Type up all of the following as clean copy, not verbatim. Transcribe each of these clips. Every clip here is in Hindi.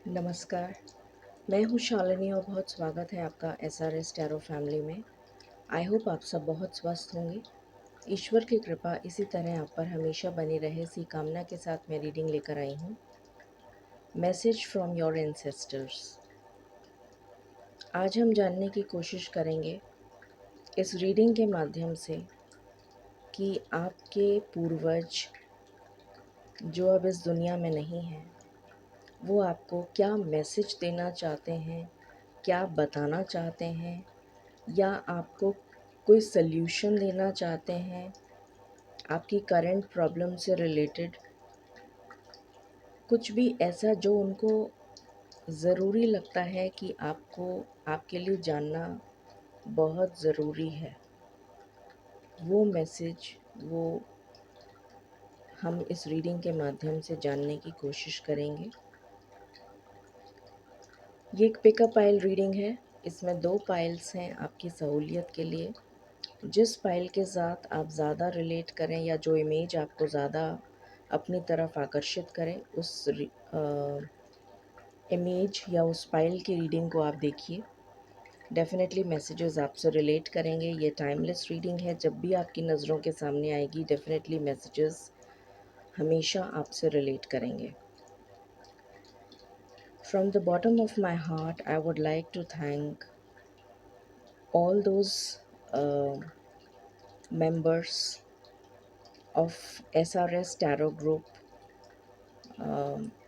नमस्कार, मैं हूँ शालिनी और बहुत स्वागत है आपका SRS टैरो फैमिली में। आई होप आप सब बहुत स्वस्थ होंगे। ईश्वर की कृपा इसी तरह आप पर हमेशा बनी रहे, इसी कामना के साथ मैं रीडिंग लेकर आई हूँ। Message from your ancestors. आज हम जानने की कोशिश करेंगे इस रीडिंग के माध्यम से कि आपके पूर्वज जो अब इस दुनिया में नहीं हैं, वो आपको क्या मैसेज देना चाहते हैं, क्या बताना चाहते हैं, या आपको कोई सल्यूशन देना चाहते हैं आपकी करंट प्रॉब्लम से रिलेटेड। कुछ भी ऐसा जो उनको ज़रूरी लगता है कि आपको आपके लिए जानना बहुत ज़रूरी है, वो मैसेज वो हम इस रीडिंग के माध्यम से जानने की कोशिश करेंगे। ये एक पिकअप पाइल रीडिंग है। इसमें 2 पाइल्स हैं आपकी सहूलियत के लिए। जिस पाइल के साथ आप ज़्यादा रिलेट करें या जो इमेज आपको ज़्यादा अपनी तरफ आकर्षित करें, उस इमेज या उस पाइल की रीडिंग को आप देखिए। डेफिनेटली मैसेजेस आपसे रिलेट करेंगे। ये टाइमलेस रीडिंग है, जब भी आपकी नज़रों के सामने आएगी डेफिनेटली मैसेजेस हमेशा आपसे रिलेट करेंगे। From the bottom of my heart I would like to thank all those members of SRS Tarot Group।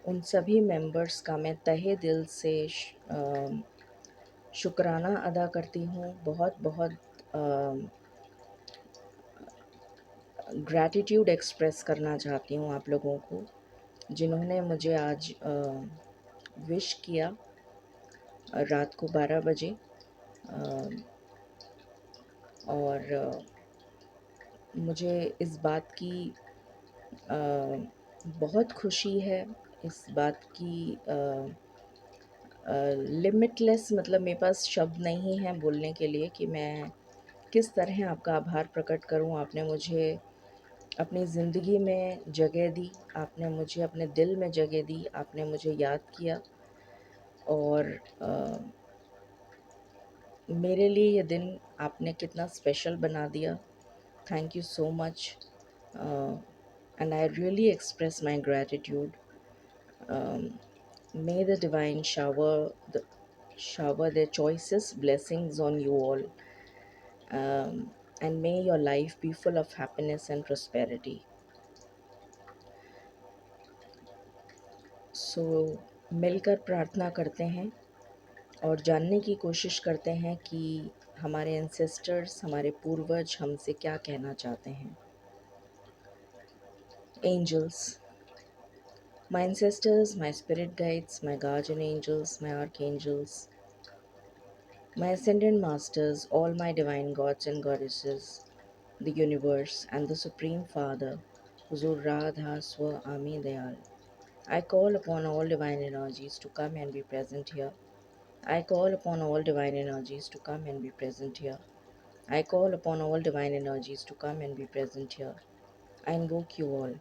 उन सभी मेंबर्स का मैं तहे दिल से शुक्राना अदा करती हूँ। बहुत बहुत ग्रैटिट्यूड एक्सप्रेस करना चाहती हूँ आप लोगों को, जिन्होंने मुझे आज विश किया रात को 12 बजे। और मुझे इस बात की बहुत खुशी है, इस बात की लिमिटलेस, मतलब मेरे पास शब्द नहीं हैं बोलने के लिए कि मैं किस तरह आपका आभार प्रकट करूं। आपने मुझे अपनी ज़िंदगी में जगह दी, आपने मुझे अपने दिल में जगह दी, आपने मुझे याद किया और मेरे लिए ये दिन आपने कितना स्पेशल बना दिया। Thank you so much and I really express my gratitude. May the divine shower their choicest blessings on you all, and may your life be full of happiness and prosperity. So मिलकर प्रार्थना करते हैं और जानने की कोशिश करते हैं कि हमारे एंसेस्टर्स, हमारे पूर्वज हमसे क्या कहना चाहते हैं। Angels, my ancestors, my spirit guides, my guardian angels, my archangels, my ascended masters, all my divine gods and goddesses, the universe, and the Supreme Father, Huzur Radha Swa Ami Dayal. I call upon all divine energies to come and be present here. I call upon all divine energies to come and be present here. I call upon all divine energies to come and be present here. I invoke you all.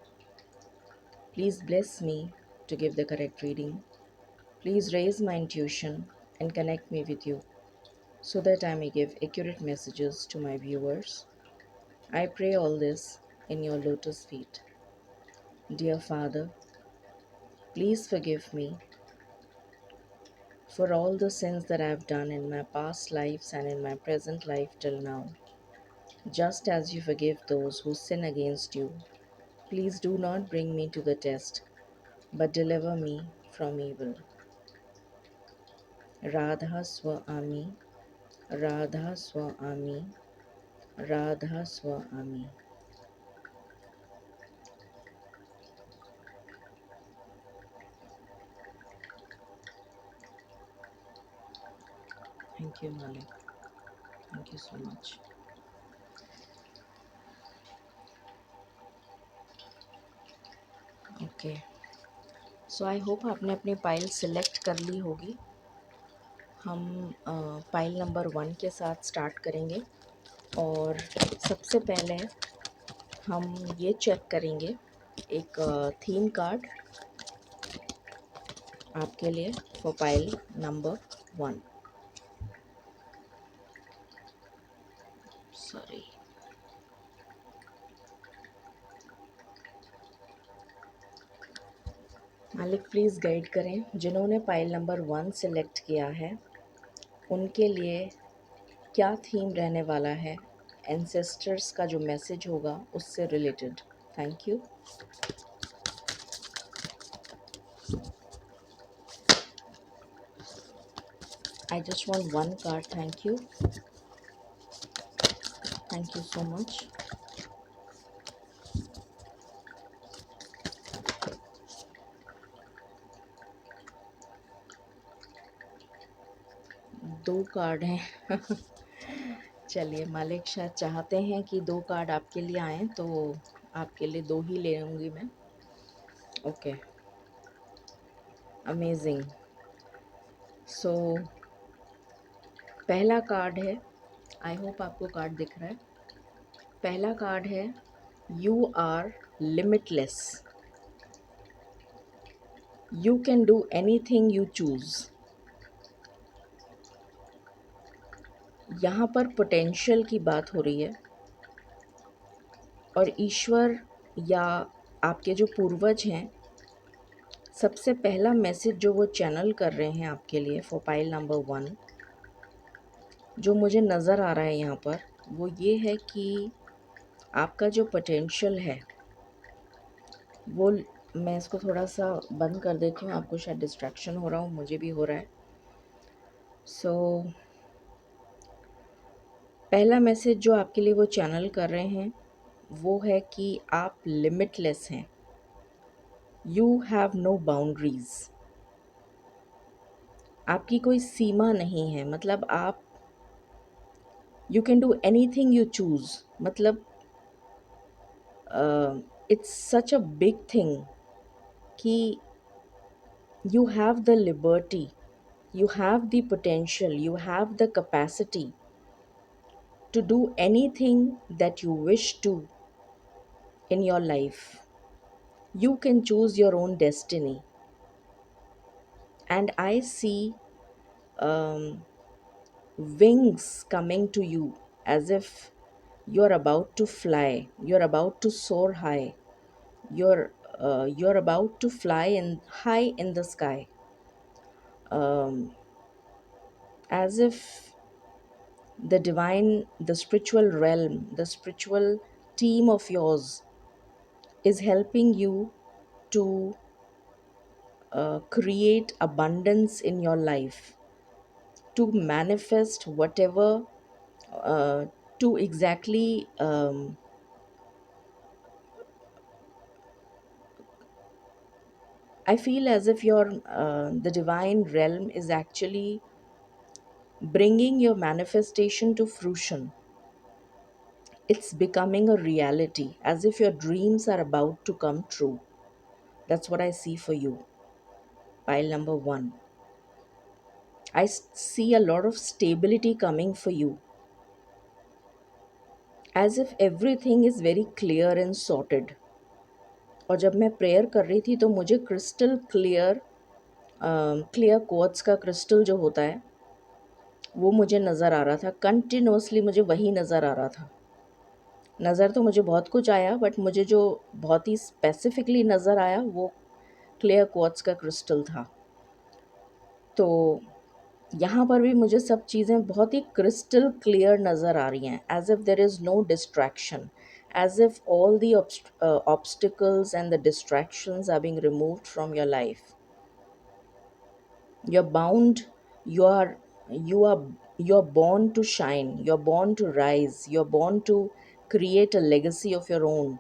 Please bless me to give the correct reading. Please raise my intuition and connect me with you so that I may give accurate messages to my viewers. I pray all this in your lotus feet. Dear Father, please forgive me for all the sins that I have done in my past lives and in my present life till now. Just as you forgive those who sin against you, please do not bring me to the test, but deliver me from evil. Radha Swa Ami, Radha Swa Ami, Radha Swa Ami. Thank you, Malik. Thank you so much. Okay, so I hope आपने अपनी पाइल सिलेक्ट कर ली होगी। हम पाइल नंबर 1 के साथ स्टार्ट करेंगे और सबसे पहले हम ये चेक करेंगे एक थीम कार्ड आपके लिए फॉर पाइल नंबर 1। सॉरी। मालिक प्लीज़ गाइड करें जिन्होंने पाइल नंबर 1 सेलेक्ट किया है, उनके लिए क्या थीम रहने वाला है, एंसेस्टर्स का जो मैसेज होगा उससे related. Thank you. I just want one card. Thank you. Thank you so much. 2 card हैं। चलिए, मालिक शायद चाहते हैं कि 2 कार्ड आपके लिए आएँ, तो आपके लिए 2 ही ले लूँगी मैं। Okay, amazing. सो पहला कार्ड है, आई होप आपको कार्ड दिख रहा है। पहला कार्ड है, you are limitless, you can do anything you choose. यहाँ पर पोटेंशियल की बात हो रही है, और ईश्वर या आपके जो पूर्वज हैं, सबसे पहला मैसेज जो वो चैनल कर रहे हैं आपके लिए फॉर पाइल नंबर 1, जो मुझे नज़र आ रहा है यहाँ पर, वो ये है कि आपका जो पोटेंशियल है वो, मैं इसको थोड़ा सा बंद कर देती हूँ, आपको शायद डिस्ट्रैक्शन हो रहा हो, मुझे भी हो रहा है। सो पहला मैसेज जो आपके लिए वो चैनल कर रहे हैं वो है कि आप लिमिटलेस हैं, यू हैव नो बाउंड्रीज़। आपकी कोई सीमा नहीं है, मतलब आप, you can do anything you choose, मतलब it's such a big thing कि you have the liberty, you have the potential, you have the capacity to do anything that you wish to in your life. You can choose your own destiny. And I see um, wings coming to you as if you're about to fly, you're about to soar high, you're about to fly in high in the sky, um, as if the divine, the spiritual realm, the spiritual team of yours is helping you to create abundance in your life, to manifest whatever, to exactly I feel as if your the divine realm is actually bringing your manifestation to fruition. It's becoming a reality, as if your dreams are about to come true. That's what I see for you. Pile number 1. I see a lot of stability coming for you, as if everything is very clear and sorted. और जब मैं प्रेयर कर रही थी तो मुझे क्रिस्टल क्लियर, क्लियर क्वार्ट्ज का क्रिस्टल जो होता है वो मुझे नज़र आ रहा था, कंटिन्यूसली मुझे वही नज़र आ रहा था। नज़र तो मुझे बहुत कुछ आया, बट मुझे जो बहुत ही स्पेसिफिकली नज़र आया वो क्लियर क्वार्ट्ज का क्रिस्टल था। तो यहाँ पर भी मुझे सब चीज़ें बहुत ही क्रिस्टल क्लियर नज़र आ रही हैं, as if there is no distraction, as if all the obstacles and the distractions are being removed from your life. You're bound, you are, you are, you're born to shine, you're born to rise, you're born to create a legacy of your own.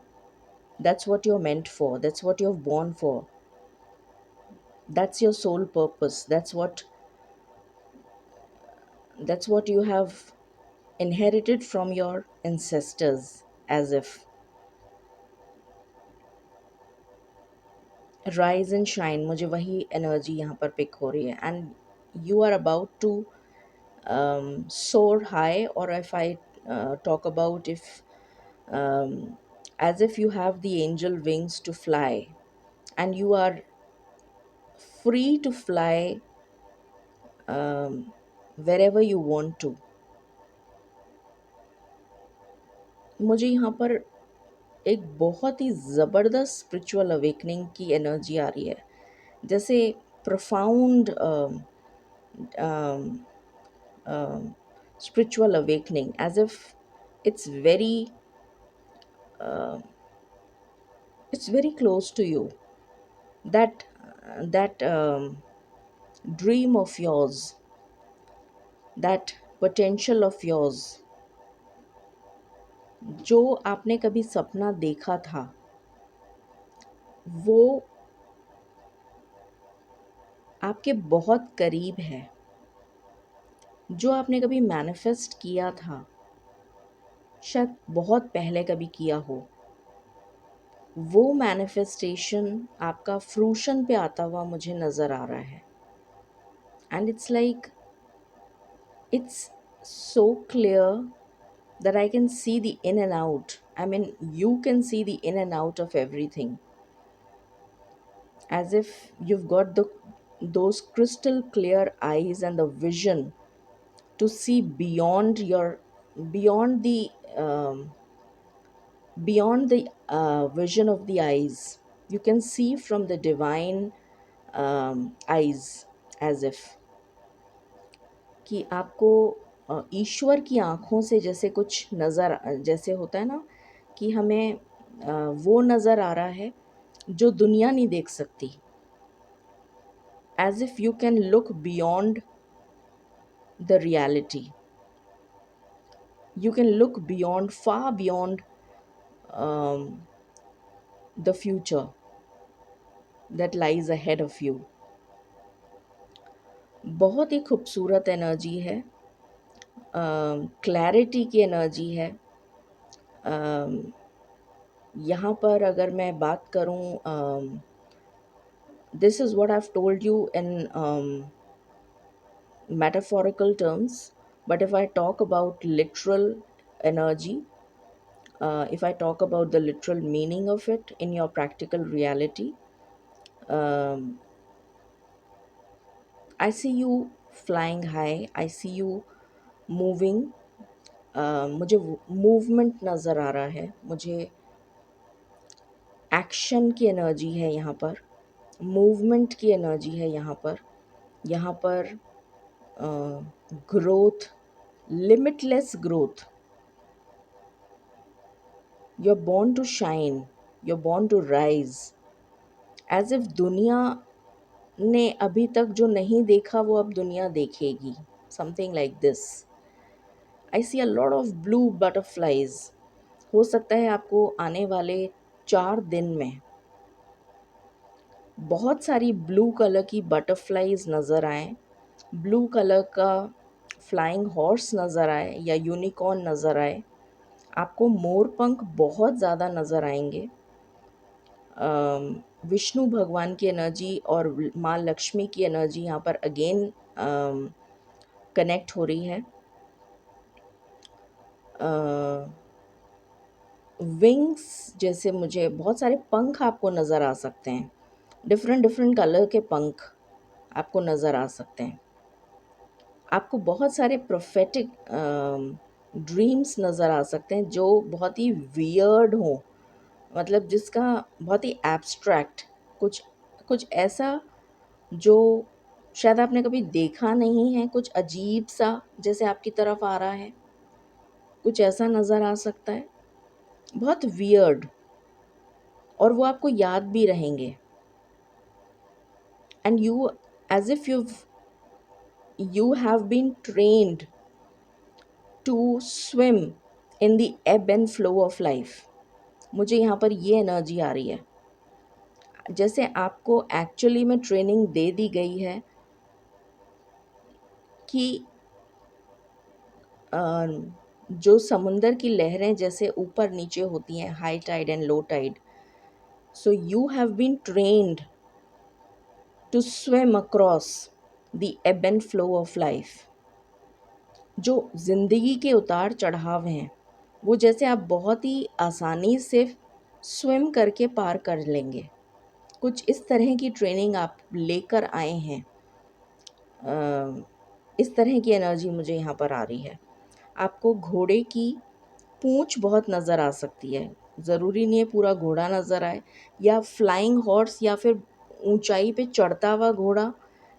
That's what you're meant for, that's what you're born for, that's your sole purpose, that's what you have inherited from your ancestors, as if rise and shine, मुझे वही एनर्जी यहाँ पर पिक हो रही है, and you are about to soar high, or if I talk about, if um, as if you have the angel wings to fly, and you are free to fly wherever you want to. मुझे यहाँ पर एक बहुत ही ज़बरदस्त स्पिरिचुअल अवेकनिंग की एनर्जी आ रही है, जैसे profound spiritual awakening, as if it's very uh, it's very close to you. That dream of yours, that potential of yours, जो आपने कभी सपना देखा था, वो आपके बहुत करीब है. जो आपने कभी मैनिफेस्ट किया था, शायद बहुत पहले कभी किया हो, वो मैनिफेस्टेशन आपका फ्रूशन पे आता हुआ मुझे नज़र आ रहा है. And it's like it's so clear that I can see the in and out. I mean, you can see the in and out of everything, as if you've got those crystal clear eyes and the vision to see beyond the um, beyond the vision of the eyes. You can see from the divine eyes, as if कि आपको ईश्वर की आँखों से जैसे कुछ नज़र, जैसे होता है ना कि हमें वो नज़र आ रहा है जो दुनिया नहीं देख सकती. As if you can look beyond the reality, you can look beyond, far beyond the future that lies ahead of you. बहुत ही खूबसूरत एनर्जी है, क्लैरिटी की एनर्जी है. यहाँ पर अगर मैं बात करूँ, this is what I've told you in metaphorical terms, but if I talk about literal energy, if I talk about the literal meaning of it in your practical reality, um, I see you flying high, I see you moving. मुझे मूवमेंट नज़र आ रहा है, मुझे एक्शन की एनर्जी है यहाँ पर, मूवमेंट की एनर्जी है यहाँ पर growth, limitless growth. You are born to shine, you are born to rise. As if दुनिया ने अभी तक जो नहीं देखा वो अब दुनिया देखेगी, something like this. I see a lot of blue butterflies. हो सकता है आपको आने वाले 4 दिन में बहुत सारी ब्लू कलर की बटरफ्लाइज नज़र आए, ब्लू कलर का फ्लाइंग हॉर्स नज़र आए या यूनिकॉर्न नज़र आए. आपको मोर पंख बहुत ज़्यादा नज़र आएंगे. विष्णु भगवान की एनर्जी और माँ लक्ष्मी की एनर्जी यहाँ पर अगेन कनेक्ट हो रही है. विंग्स जैसे मुझे बहुत सारे पंख आपको नज़र आ सकते हैं, डिफरेंट डिफरेंट कलर के पंख आपको नज़र आ सकते हैं. आपको बहुत सारे प्रोफेटिक ड्रीम्स नज़र आ सकते हैं जो बहुत ही वियर्ड हो, मतलब जिसका बहुत ही एब्स्ट्रैक्ट, कुछ कुछ ऐसा जो शायद आपने कभी देखा नहीं है, कुछ अजीब सा जैसे आपकी तरफ आ रहा है, कुछ ऐसा नज़र आ सकता है, बहुत वियर्ड. और वो आपको याद भी रहेंगे. And you, as if you have been trained to swim in the ebb and flow of life. मुझे यहाँ पर ये एनर्जी आ रही है जैसे आपको एक्चुअली में ट्रेनिंग दे दी गई है कि जो समुंदर की लहरें जैसे ऊपर नीचे होती हैं, high tide and low tide, so you have been trained to swim across the ebb and flow of life. जो ज़िंदगी के उतार चढ़ाव हैं वो जैसे आप बहुत ही आसानी से स्विम करके पार कर लेंगे. कुछ इस तरह की ट्रेनिंग आप लेकर आए हैं। इस तरह की एनर्जी मुझे यहाँ पर आ रही है। आपको घोड़े की पूँछ बहुत नज़र आ सकती है। ज़रूरी नहीं है पूरा घोड़ा नज़र आए, या फ्लाइंग हॉर्स, या फिर ऊंचाई पे चढ़ता हुआ घोड़ा।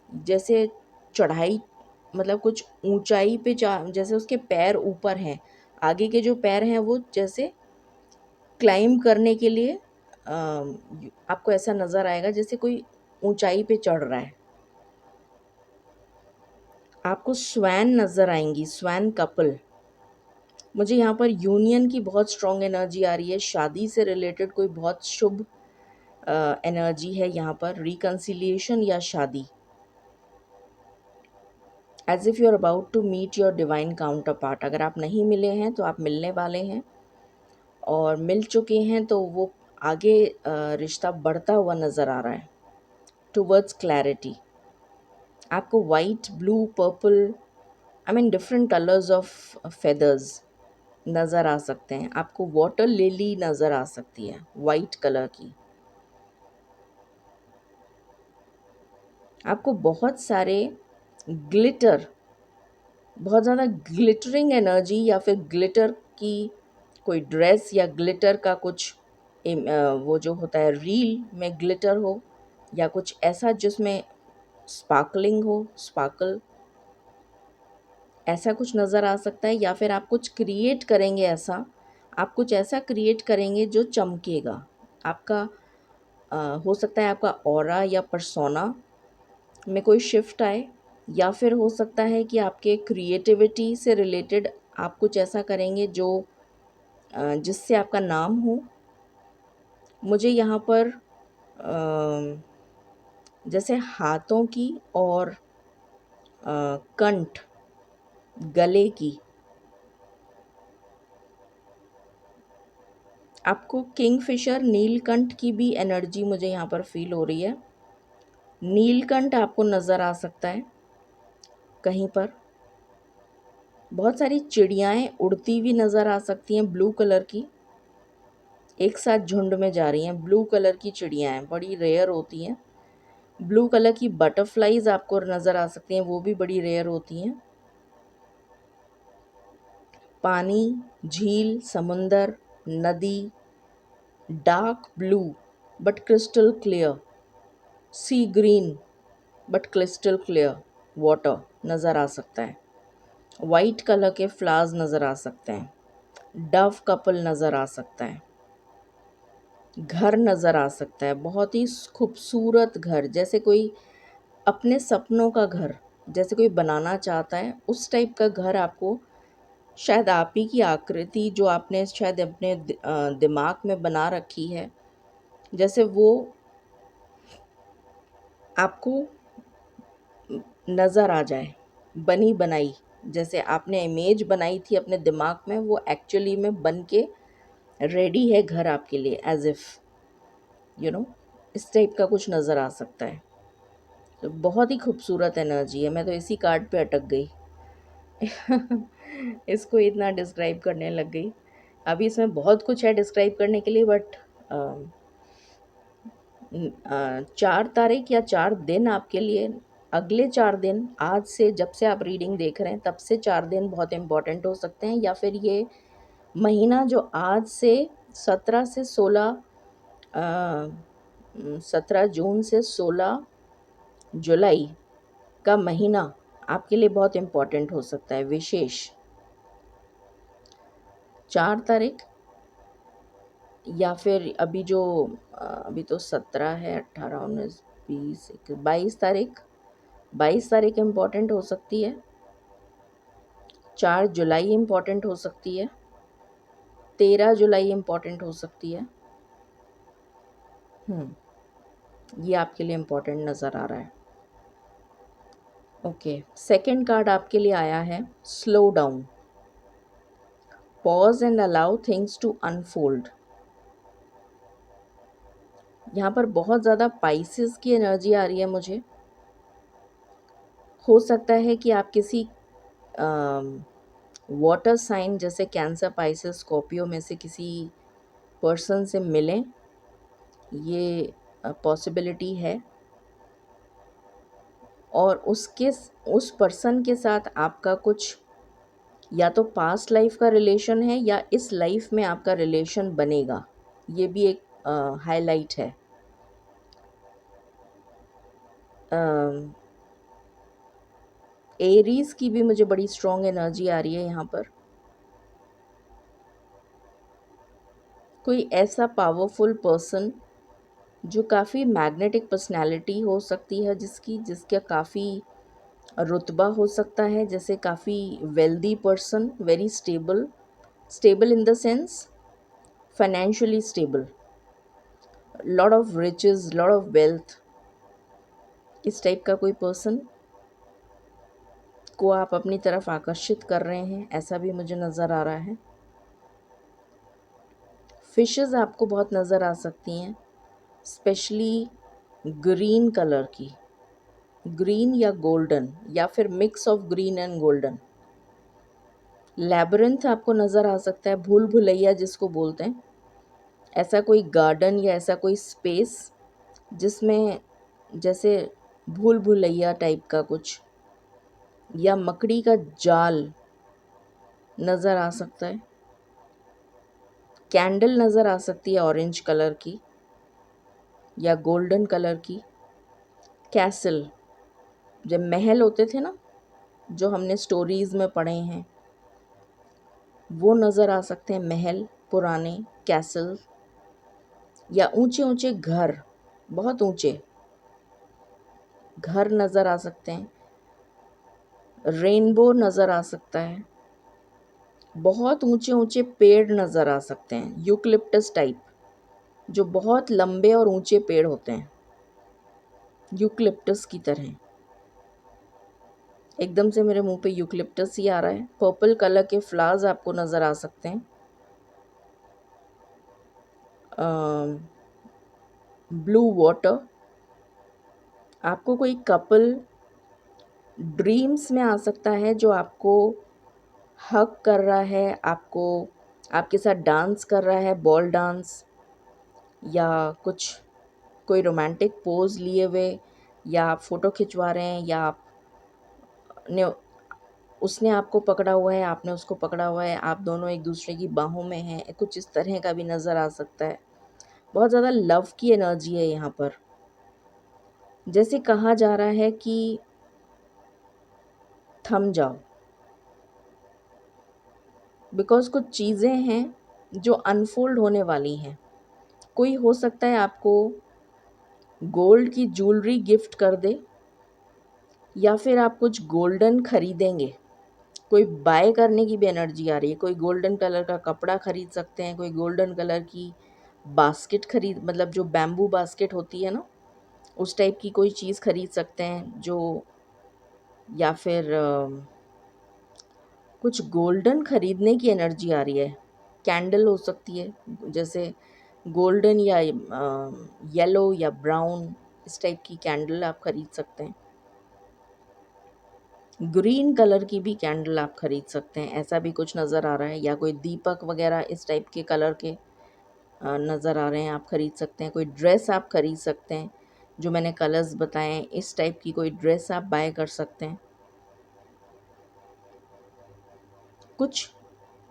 जैसे चढ़ाई, मतलब कुछ ऊंचाई पे जैसे उसके पैर ऊपर हैं, आगे के जो पैर हैं वो जैसे क्लाइम करने के लिए आपको ऐसा नज़र आएगा जैसे कोई ऊंचाई पे चढ़ रहा है। आपको स्वैन नज़र आएंगी, स्वैन कपल। मुझे यहाँ पर यूनियन की बहुत स्ट्रॉन्ग एनर्जी आ रही है, शादी से रिलेटेड कोई बहुत शुभ एनर्जी है यहाँ पर, रिकन्सिलिएशन या शादी। As if you are about to meet your divine counterpart. अगर आप नहीं मिले हैं तो आप मिलने वाले हैं, और मिल चुके हैं तो वो आगे रिश्ता बढ़ता हुआ नज़र आ रहा है टुवर्ड्स क्लैरिटी। आपको white, blue, purple, I mean different colours of feathers नज़र आ सकते हैं। आपको वाटर लिली नज़र आ सकती है, वाइट कलर की। आपको बहुत सारे ग्लिटर, बहुत ज़्यादा ग्लिटरिंग एनर्जी, या फिर ग्लिटर की कोई ड्रेस, या ग्लिटर का कुछ वो जो होता है रील में ग्लिटर हो, या कुछ ऐसा जिसमें स्पार्कलिंग हो, स्पार्कल, ऐसा कुछ नज़र आ सकता है। या फिर आप कुछ क्रिएट करेंगे ऐसा, आप कुछ ऐसा क्रिएट करेंगे जो चमकेगा। आपका हो सकता है आपका ऑरा या पर्सोना में कोई शिफ्ट आए, या फिर हो सकता है कि आपके क्रिएटिविटी से रिलेटेड आप कुछ ऐसा करेंगे जो जिससे आपका नाम हो। मुझे यहाँ पर जैसे हाथों की और कंठ, गले की, आपको किंगफिशर, नीलकंठ की भी एनर्जी मुझे यहाँ पर फील हो रही है। नीलकंठ आपको नज़र आ सकता है कहीं पर। बहुत सारी चिड़ियाएँ उड़ती हुई नज़र आ सकती हैं, ब्लू कलर की, एक साथ झुंड में जा रही हैं। ब्लू कलर की चिड़ियाएँ बड़ी रेयर होती हैं। ब्लू कलर की बटरफ्लाइज आपको नज़र आ सकती हैं, वो भी बड़ी रेयर होती हैं। पानी, झील, समुंदर, नदी, dark blue but crystal clear, sea green but crystal clear water नज़र आ सकता है। वाइट कलर के फ्लावर्स नज़र आ सकते हैं। डव कपल नज़र आ सकता है। घर नज़र आ सकता है, बहुत ही खूबसूरत घर, जैसे कोई अपने सपनों का घर जैसे कोई बनाना चाहता है, उस टाइप का घर आपको, शायद आप ही की आकृति जो आपने शायद अपने दिमाग में बना रखी है, जैसे वो आपको नज़र आ जाए, बनी बनाई। जैसे आपने इमेज बनाई थी अपने दिमाग में, वो एक्चुअली में बन के रेडी है घर आपके लिए, एज इफ़ यू नो, इस टाइप का कुछ नज़र आ सकता है। तो बहुत ही खूबसूरत एनर्जी है। मैं तो इसी कार्ड पे अटक गई। इसको इतना डिस्क्राइब करने लग गई। अभी इसमें बहुत कुछ है डिस्क्राइब करने के लिए, बट 4 तारीख या 4 दिन आपके लिए, अगले 4 दिन, आज से जब से आप रीडिंग देख रहे हैं तब से 4 दिन बहुत इम्पॉर्टेंट हो सकते हैं। या फिर ये महीना जो आज से 17 से 16, 17 जून से 16 जुलाई का महीना आपके लिए बहुत इम्पॉर्टेंट हो सकता है, विशेष। 4 तारीख, या फिर अभी जो अभी तो 17 है, 18, 19, 20, 21, 22 तारीख, 22 तारीख इम्पॉर्टेंट हो सकती है। 4 जुलाई इम्पॉर्टेंट हो सकती है। 13 जुलाई इम्पॉर्टेंट हो सकती है। ये आपके लिए इम्पॉर्टेंट नज़र आ रहा है। ओके, सेकंड कार्ड आपके लिए आया है, slow down, pause and allow things to unfold. यहाँ पर बहुत ज़्यादा पाइसेस की एनर्जी आ रही है मुझे। हो सकता है कि आप किसी वाटर साइन जैसे कैंसर, पाइसेस, स्कॉर्पियो में से किसी पर्सन से मिलें। ये पॉसिबिलिटी है, और उस पर्सन के साथ आपका कुछ या तो पास्ट लाइफ का रिलेशन है या इस लाइफ में आपका रिलेशन बनेगा। ये भी एक हाईलाइट है। एरीज की भी मुझे बड़ी स्ट्रॉन्ग एनर्जी आ रही है यहाँ पर। कोई ऐसा पावरफुल पर्सन जो काफ़ी मैग्नेटिक पर्सनैलिटी हो सकती है, जिसका काफ़ी रुतबा हो सकता है, जैसे काफ़ी wealthy person, very stable, stable in the sense financially stable, lot of riches, lot of wealth, इस टाइप का कोई पर्सन को आप अपनी तरफ आकर्षित कर रहे हैं, ऐसा भी मुझे नज़र आ रहा है। फिशेस आपको बहुत नज़र आ सकती हैं, स्पेशली ग्रीन कलर की, ग्रीन या गोल्डन, या फिर mix of green and golden. Labyrinth आपको नज़र आ सकता है, भूल भुलैया जिसको बोलते हैं, ऐसा कोई गार्डन या ऐसा कोई स्पेस जिसमें जैसे भूल भुलैया टाइप का कुछ, या मकड़ी का जाल नज़र आ सकता है। कैंडल नज़र आ सकती है ऑरेंज कलर की या गोल्डन कलर की। कैसल, जब महल होते थे ना, जो हमने स्टोरीज़ में पढ़े हैं, वो नज़र आ सकते हैं, महल, पुराने कैसल, या ऊंचे ऊंचे घर, बहुत ऊंचे घर नज़र आ सकते हैं। रेनबो नज़र आ सकता है, बहुत ऊंचे ऊंचे पेड़ नज़र आ सकते हैं, यूकलिप्टस टाइप, जो बहुत लंबे और ऊंचे पेड़ होते हैं, यूकलिप्टस की तरह। एकदम से मेरे मुंह पे यूकलिप्टस ही आ रहा है। पर्पल कलर के फ्लावर्स आपको नज़र आ सकते हैं। ब्लू वाटर, आपको कोई कपल ड्रीम्स में आ सकता है जो आपको हग कर रहा है, आपको आपके साथ डांस कर रहा है, बॉल डांस, या कुछ कोई रोमांटिक पोज लिए हुए, या आप फ़ोटो खिंचवा रहे हैं, या आपने उसने आपको पकड़ा हुआ है, आपने उसको पकड़ा हुआ है, आप दोनों एक दूसरे की बाहों में हैं, कुछ इस तरह का भी नज़र आ सकता है। बहुत ज़्यादा लव की एनर्जी है यहाँ पर। जैसे कहा जा रहा है कि थम जाओ, बिकॉज़ कुछ चीज़ें हैं जो अनफोल्ड होने वाली हैं। कोई हो सकता है आपको गोल्ड की ज्वेलरी गिफ्ट कर दे, या फिर आप कुछ गोल्डन खरीदेंगे। कोई बाय करने की भी एनर्जी आ रही है। कोई गोल्डन कलर का कपड़ा खरीद सकते हैं, कोई गोल्डन कलर की बास्केट खरीद, मतलब जो बैम्बू बास्केट होती है ना, उस टाइप की कोई चीज़ खरीद सकते हैं जो, या फिर कुछ गोल्डन खरीदने की एनर्जी आ रही है। कैंडल हो सकती है, जैसे गोल्डन या येलो या ब्राउन, इस टाइप की कैंडल आप खरीद सकते हैं। ग्रीन कलर की भी कैंडल आप खरीद सकते हैं, ऐसा भी कुछ नज़र आ रहा है। या कोई दीपक वगैरह इस टाइप के कलर के नज़र आ रहे हैं, आप खरीद सकते हैं। कोई ड्रेस आप खरीद सकते हैं, जो मैंने कलर्स बताए हैं, इस टाइप की कोई ड्रेस आप बाय कर सकते हैं। कुछ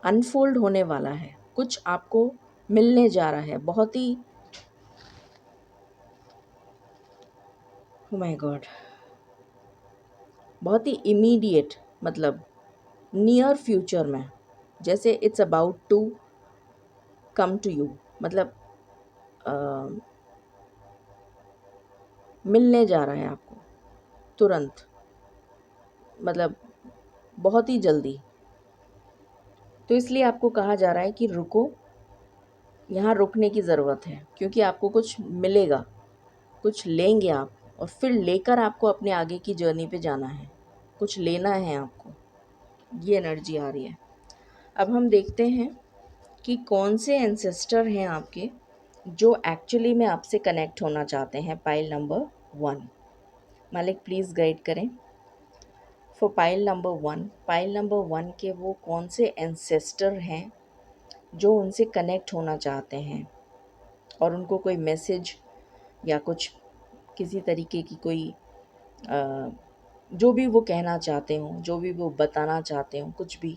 अनफोल्ड होने वाला है, कुछ आपको मिलने जा रहा है, बहुत ही, ओ माय गॉड, बहुत ही इमीडिएट, मतलब नियर फ्यूचर में, जैसे it's about to come to you, मतलब अ, मिलने जा रहा है आपको तुरंत, मतलब बहुत ही जल्दी। तो इसलिए आपको कहा जा रहा है कि रुको, यहाँ रुकने की ज़रूरत है, क्योंकि आपको कुछ मिलेगा, कुछ लेंगे आप, और फिर लेकर आपको अपने आगे की जर्नी पे जाना है, कुछ लेना है आपको। ये एनर्जी आ रही है। अब हम देखते हैं कि कौन से एंसेस्टर हैं आपके जो एक्चुअली में आपसे कनेक्ट होना चाहते हैं। पाइल नंबर 1, मालिक प्लीज़ गाइड करें for pile number 1। Pile number 1 के वो कौन से एंसेस्टर हैं जो उनसे कनेक्ट होना चाहते हैं, और उनको कोई मैसेज या कुछ किसी तरीके की कोई जो भी वो कहना चाहते हों, जो भी वो बताना चाहते हों, कुछ भी,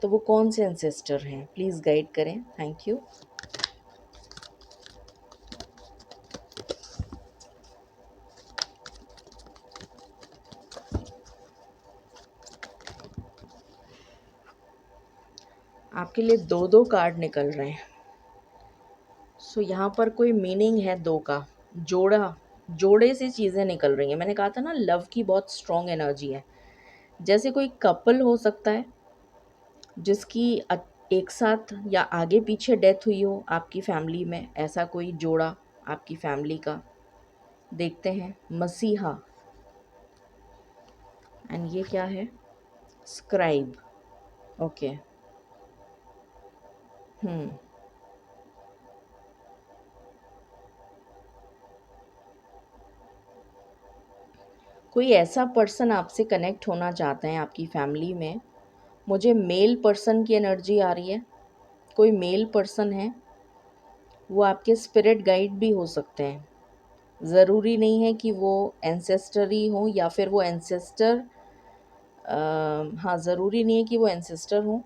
तो वो कौन से एंसेस्टर हैं, प्लीज़ गाइड करें। Thank you. आपके लिए दो दो कार्ड निकल रहे हैं। सो यहाँ पर कोई मीनिंग है दो का, जोड़ा, जोड़े से चीज़ें निकल रही हैं। मैंने कहा था ना, लव की बहुत स्ट्रॉन्ग एनर्जी है। जैसे कोई कपल हो सकता है जिसकी एक साथ या आगे पीछे डेथ हुई हो आपकी फैमिली में, ऐसा कोई जोड़ा आपकी फैमिली का। देखते हैं, मसीहा, एंड ये क्या है, स्क्राइब। ओके। हम्म। कोई ऐसा पर्सन आपसे कनेक्ट होना चाहते हैं आपकी फैमिली में। मुझे मेल पर्सन की एनर्जी आ रही है। कोई मेल पर्सन है, वो आपके स्पिरिट गाइड भी हो सकते हैं। ज़रूरी नहीं है कि वो एंसेस्टर ही हो, या फिर वो एंसेस्टर, हाँ, ज़रूरी नहीं है कि वो एंसेस्टर हों,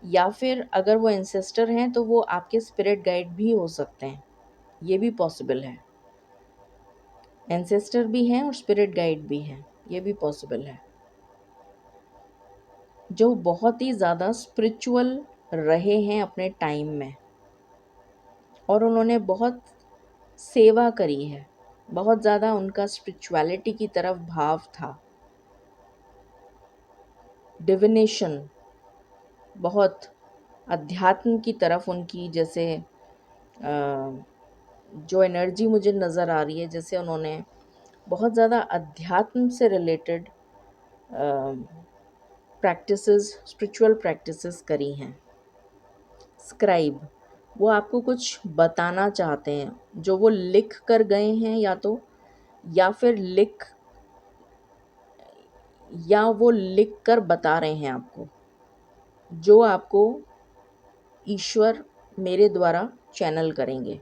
या फिर अगर वो एंसेस्टर हैं तो वो आपके स्पिरिट गाइड भी हो सकते हैं। ये भी पॉसिबल है। एंसेस्टर भी हैं और स्पिरिट गाइड भी हैं, ये भी पॉसिबल है। जो बहुत ही ज़्यादा स्पिरिचुअल रहे हैं अपने टाइम में, और उन्होंने बहुत सेवा करी है, बहुत ज़्यादा उनका स्पिरिचुअलिटी की तरफ भाव था, डिविनेशन, बहुत अध्यात्म की तरफ उनकी, जैसे जो एनर्जी मुझे नज़र आ रही है, जैसे उन्होंने बहुत ज़्यादा अध्यात्म से रिलेटेड प्रैक्टिसेस, स्पिरिचुअल प्रैक्टिसेस करी हैं। स्क्राइब, वो आपको कुछ बताना चाहते हैं, जो वो लिख कर गए हैं, या फिर वो लिख कर बता रहे हैं आपको, जो आपको ईश्वर मेरे द्वारा चैनल करेंगे।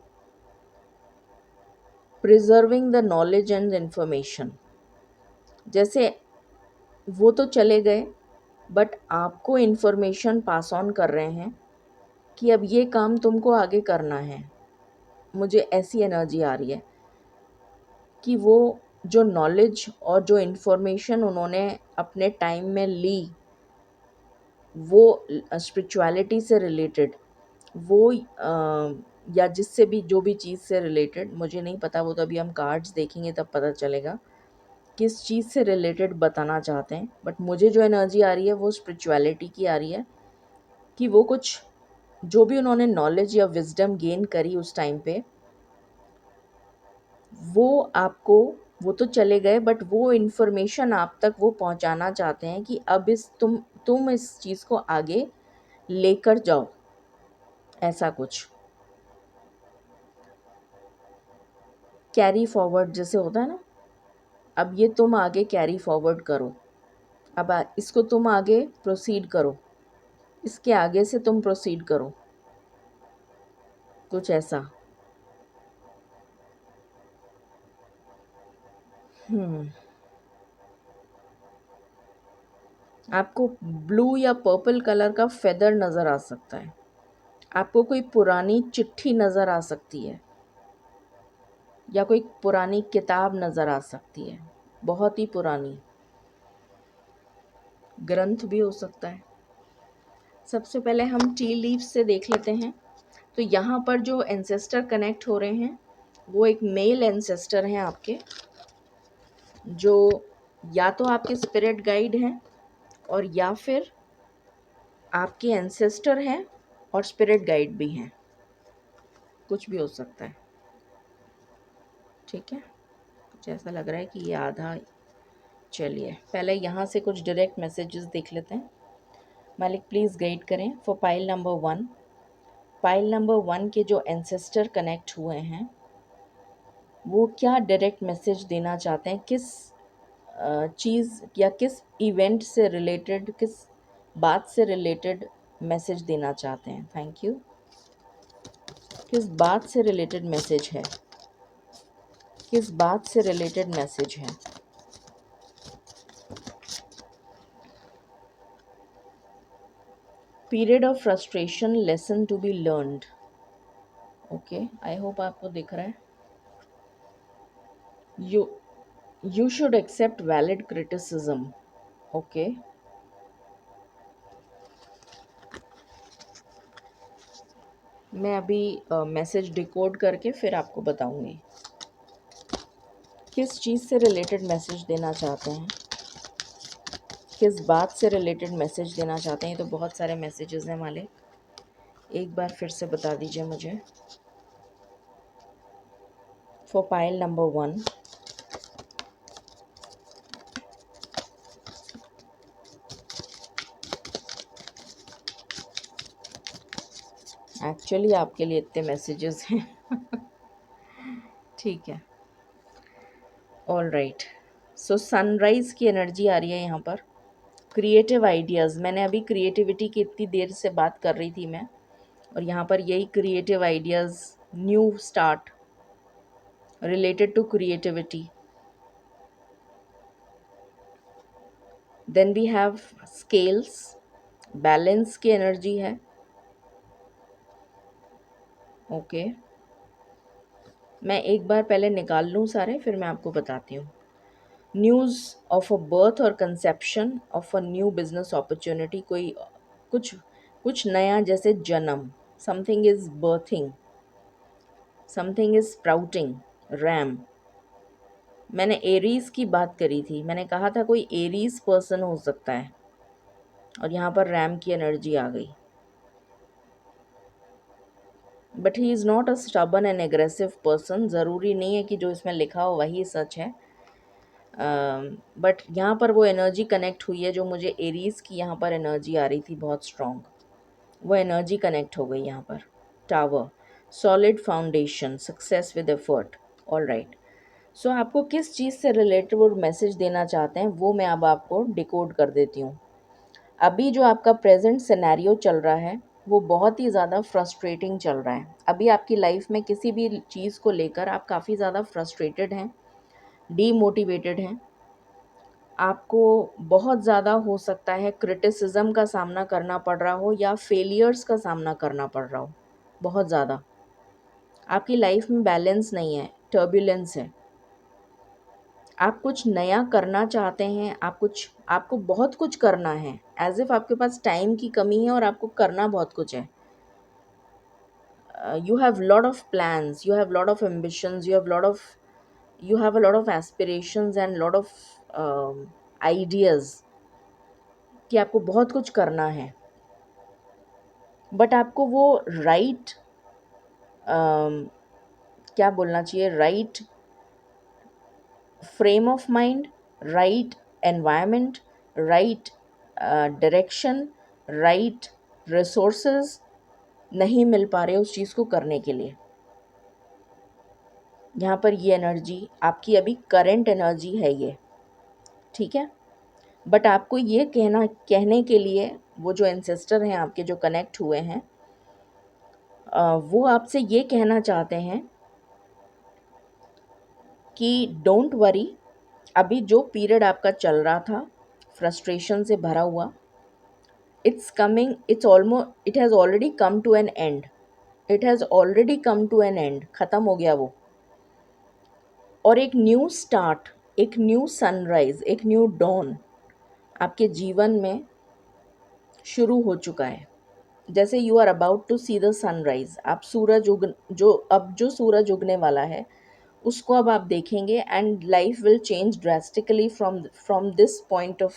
Preserving the knowledge and information, जैसे वो तो चले गए बट आपको इन्फॉर्मेशन पास ऑन कर रहे हैं कि अब ये काम तुमको आगे करना है। मुझे ऐसी एनर्जी आ रही है कि वो जो नॉलेज और जो इन्फॉर्मेशन उन्होंने अपने टाइम में ली, वो स्पिरिचुअलिटी से रिलेटेड, वो या जिससे भी, जो भी चीज़ से रिलेटेड, मुझे नहीं पता, वो तो अभी हम कार्ड्स देखेंगे तब पता चलेगा किस चीज़ से रिलेटेड बताना चाहते हैं। बट मुझे जो एनर्जी आ रही है वो स्पिरिचुअलिटी की आ रही है, कि वो कुछ, जो भी उन्होंने नॉलेज या विजडम गेन करी उस टाइम पे, वो आपको, वो तो चले गए बट वो इन्फॉर्मेशन आप तक वो पहुंचाना चाहते हैं कि अब तुम इस चीज़ को आगे लेकर जाओ, ऐसा कुछ। कैरी फॉरवर्ड जैसे होता है ना, अब ये तुम आगे कैरी फॉरवर्ड करो, अब इसको तुम आगे प्रोसीड करो, इसके आगे से तुम प्रोसीड करो, कुछ ऐसा। हम्म। आपको ब्लू या पर्पल कलर का फेदर नज़र आ सकता है। आपको कोई पुरानी चिट्ठी नज़र आ सकती है, या कोई पुरानी किताब नज़र आ सकती है, बहुत ही पुरानी, ग्रंथ भी हो सकता है। सबसे पहले हम टी लीफ से देख लेते हैं। तो यहाँ पर जो एंसेस्टर कनेक्ट हो रहे हैं, वो एक मेल एंसेस्टर हैं आपके, जो या तो आपके स्पिरिट गाइड हैं, और या फिर आपके एंसेस्टर हैं और स्पिरिट गाइड भी हैं, कुछ भी हो सकता है। ठीक है, कुछ ऐसा लग रहा है कि ये आधा। चलिए पहले यहाँ से कुछ डायरेक्ट मैसेजेस देख लेते हैं। मालिक प्लीज़ गाइड करें for pile number 1। Pile number 1 के जो एंसेस्टर कनेक्ट हुए हैं, वो क्या डायरेक्ट मैसेज देना चाहते हैं, किस चीज़ या किस इवेंट से रिलेटेड, किस बात से रिलेटेड मैसेज देना चाहते हैं। Thank you. किस बात से रिलेटेड मैसेज है। किस बात से रिलेटेड मैसेज है? Period of frustration, lesson to be learned. Okay, I hope आपको दिख रहा है। You you should accept valid criticism. Okay, मैं अभी मैसेज डिकोड करके फिर आपको बताऊंगी किस चीज़ से रिलेटेड मैसेज देना चाहते हैं, किस बात से रिलेटेड मैसेज देना चाहते हैं। तो बहुत सारे मैसेजेस हैं मालिक, एक बार फिर से बता दीजिए मुझे। फॉर पाइल नंबर 1, एक्चुअली आपके लिए इतने मैसेजेस हैं। ठीक है, ऑल राइट। सो सनराइज़ की एनर्जी आ रही है यहाँ पर। क्रिएटिव आइडियाज़, मैंने अभी क्रिएटिविटी की इतनी देर से बात कर रही थी मैं, और यहाँ पर यही creative ideas, new start related to creativity. Then we have scales, balance की एनर्जी है। ओके, मैं एक बार पहले निकाल लूँ सारे, फिर मैं आपको बताती हूँ। न्यूज़ ऑफ अ बर्थ और conception of a new business opportunity, कोई कुछ कुछ नया, जैसे जन्म, something is berthing, something is sprouting, RAM. मैंने एरीज की बात करी थी, मैंने कहा था कोई एरीज पर्सन हो सकता है, और यहाँ पर रैम की एनर्जी आ गई। But he is not a stubborn and aggressive person. ज़रूरी नहीं है कि जो इसमें लिखा हो वही सच है, बट यहाँ पर वो एनर्जी कनेक्ट हुई है जो मुझे एरीज की यहाँ पर एनर्जी आ रही थी बहुत स्ट्रॉन्ग, वो एनर्जी कनेक्ट हो गई यहाँ पर। Tower, solid foundation, success with effort. All right, so आपको किस चीज़ से रिलेटेड वो मैसेज देना चाहते हैं वो मैं अब आपको डिकोड कर देती हूँ। अभी जो आपका प्रेजेंट सिनेरियो चल रहा है वो बहुत ही ज़्यादा फ्रस्ट्रेटिंग चल रहा है। अभी आपकी लाइफ में किसी भी चीज़ को लेकर आप काफ़ी ज़्यादा फ्रस्ट्रेटेड हैं, डीमोटिवेटेड हैं। आपको बहुत ज़्यादा हो सकता है क्रिटिसिज्म का सामना करना पड़ रहा हो या फेलियर्स का सामना करना पड़ रहा हो बहुत ज़्यादा। आपकी लाइफ में बैलेंस नहीं है, टर्बुलेंस है। आप कुछ नया करना चाहते हैं, आपको बहुत कुछ करना है, एज़ इफ़ आपके पास टाइम की कमी है और आपको करना बहुत कुछ है। You have lot of plans, you have lot of ambitions, you have a lot of aspirations and lot of ideas कि आपको बहुत कुछ करना है, बट आपको वो राइट क्या बोलना चाहिए, right frame of mind, right environment, right direction, right resources नहीं मिल पा रहे उस चीज़ को करने के लिए। यहाँ पर ये एनर्जी आपकी अभी करंट एनर्जी है ये, ठीक है। बट आपको ये कहने के लिए वो जो एंसेस्टर हैं आपके जो कनेक्ट हुए हैं, वो आपसे ये कहना चाहते हैं कि डोंट वरी। अभी जो पीरियड आपका चल रहा था फ्रस्ट्रेशन से भरा हुआ, it's coming, it has already come to an end, it has already come to an end, ख़त्म हो गया वो। और एक न्यू स्टार्ट, एक न्यू सनराइज, एक न्यू डॉन आपके जीवन में शुरू हो चुका है। जैसे you are about to see the sunrise, आप जो सूरज उगने वाला है उसको अब आप देखेंगे, and life will change drastically from this point of,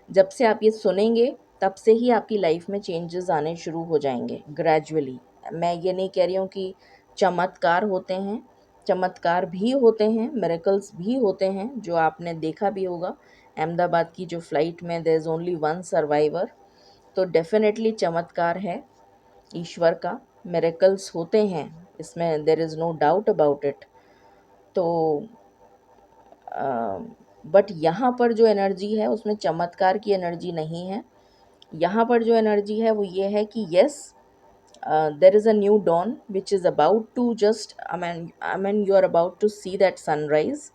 जब से आप ये सुनेंगे तब से ही आपकी लाइफ में चेंजेस आने शुरू हो जाएंगे ग्रेजुअली। मैं ये नहीं कह रही हूँ कि चमत्कार होते हैं, चमत्कार भी होते हैं, मिरेकल्स भी होते हैं, जो आपने देखा भी होगा अहमदाबाद की जो फ़्लाइट में there is only one survivor, तो डेफिनेटली चमत्कार है ईश्वर का, मिरेकल्स होते हैं, इसमें there is no doubt about it. तो बट यहाँ पर जो एनर्जी है उसमें चमत्कार की एनर्जी नहीं है। यहाँ पर जो एनर्जी है वो ये है कि yes, there is a new dawn which is about to just, I mean you are about to see that sunrise,